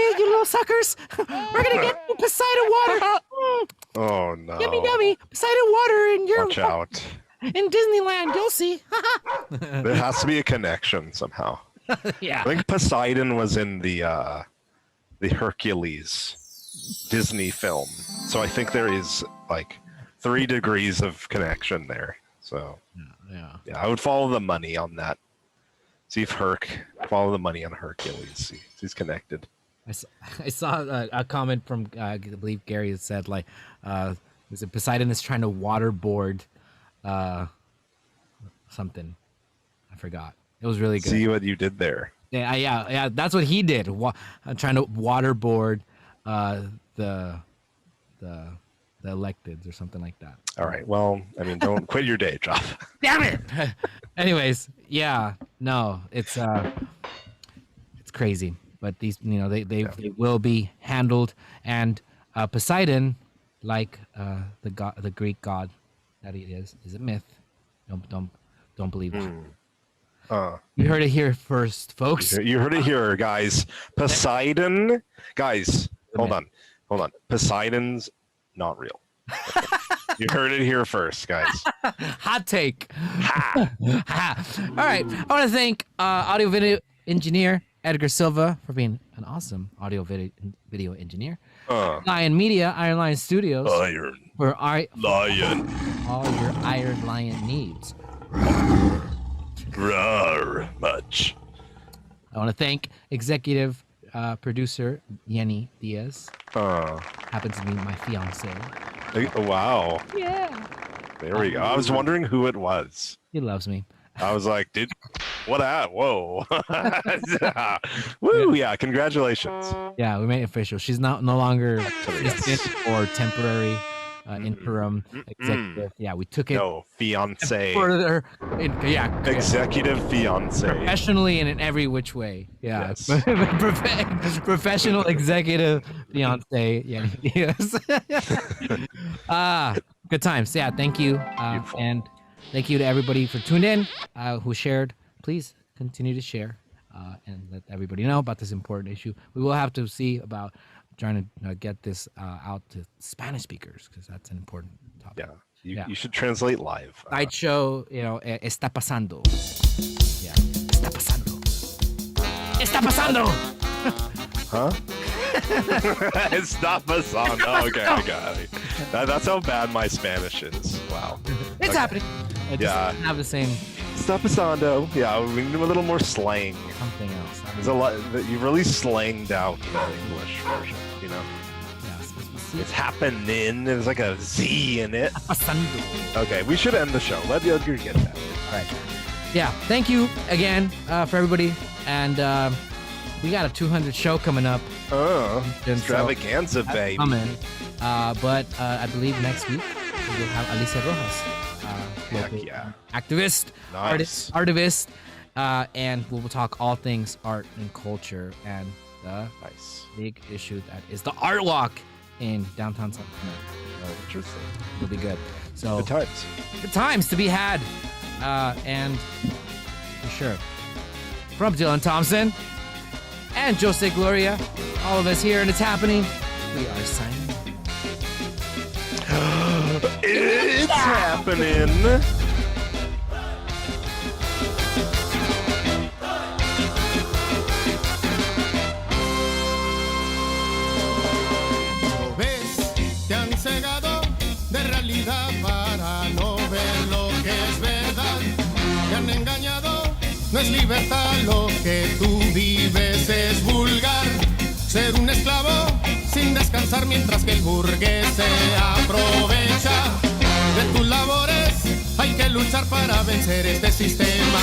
you little suckers. We're gonna get Poseidon water. oh no! Yummy, Poseidon water in your Watch out! in Disneyland. You'll see. There has to be a connection somehow. Yeah. I think Poseidon was in the Hercules Disney film, so I think there is 3 degrees of connection there. So yeah, I would follow the money on that. See if follow the money on Hercules. See if he's connected. I saw a comment from I believe Gary that said was it Poseidon is trying to waterboard something. I forgot. It was really good. See what you did there. Yeah. That's what he did. Trying to waterboard the electeds or something like that. All right. Well, I mean, don't quit your day job. Damn it. Anyways, yeah, no, it's crazy, but these, they will be handled, and Poseidon, like the Greek god that he is a myth. Don't believe it. You heard it here first, folks. You heard it here, guys. Poseidon, guys. Hold on. Poseidon's not real. You heard it here first, guys. Hot take. All right. I want to thank audio video engineer Edgar Silva for being an awesome audio video engineer. Lion Media, Iron Lion Studios. Iron For Lion. all your Iron Lion needs. Rawr, much. I want to thank executive producer Yenny Diaz. Happens to be my fiance. Wow. Yeah. There we go. I was wondering who it was. He loves me. I was like, what at? Whoa. Woo, yeah, congratulations. Yeah, we made it official. She's no longer assistant or temporary interim executive. Yeah, we took it. No, fiance. Further, Executive fiance. professionally and in every which way. Yeah, Yes. professional executive fiance. Yeah, yes. Good times. Yeah, thank you, and thank you to everybody for tuning in, who shared. Please continue to share and let everybody know about this important issue. We will have to see about trying to get this out to Spanish speakers because that's an important topic. Yeah, you should translate live. Sideshow, está pasando. Yeah, está pasando. Está pasando. Huh? It's not pasando. Okay, I got it. That's how bad my Spanish is. Wow. It's happening. It just Yeah. doesn't have the same Está pasando. Yeah, we need a little more slang. something else. There's a lot that you really slanged out the English version, you know? Yeah, It's happening. There's like a Z in it. pasando. Okay, we should end the show. Let Edgar get that. All right. Yeah, thank you again for everybody. And we got a 200 show coming up. Extravaganza, baby. Coming. But I believe next week we'll have Alicia Rojas. Heck Local yeah. Activist, Nice. artivist, and we'll talk all things art and culture and the Nice. big issue that is the art walk in downtown Sacramento. So Interesting. it'll be good. So Good times. good times to be had, and for sure. From Dylan Thompson and Jose Gloria, all of us here, and it's happening. We are signing. It's happening. ¿Lo ves? Te han cegado de realidad para no ver lo que es verdad. Te han engañado, no es libertad, lo que tú vives es vulgar. Ser un esclavo sin descansar mientras que el burgués se aprovecha de tus labores. Hay que luchar para vencer este sistema.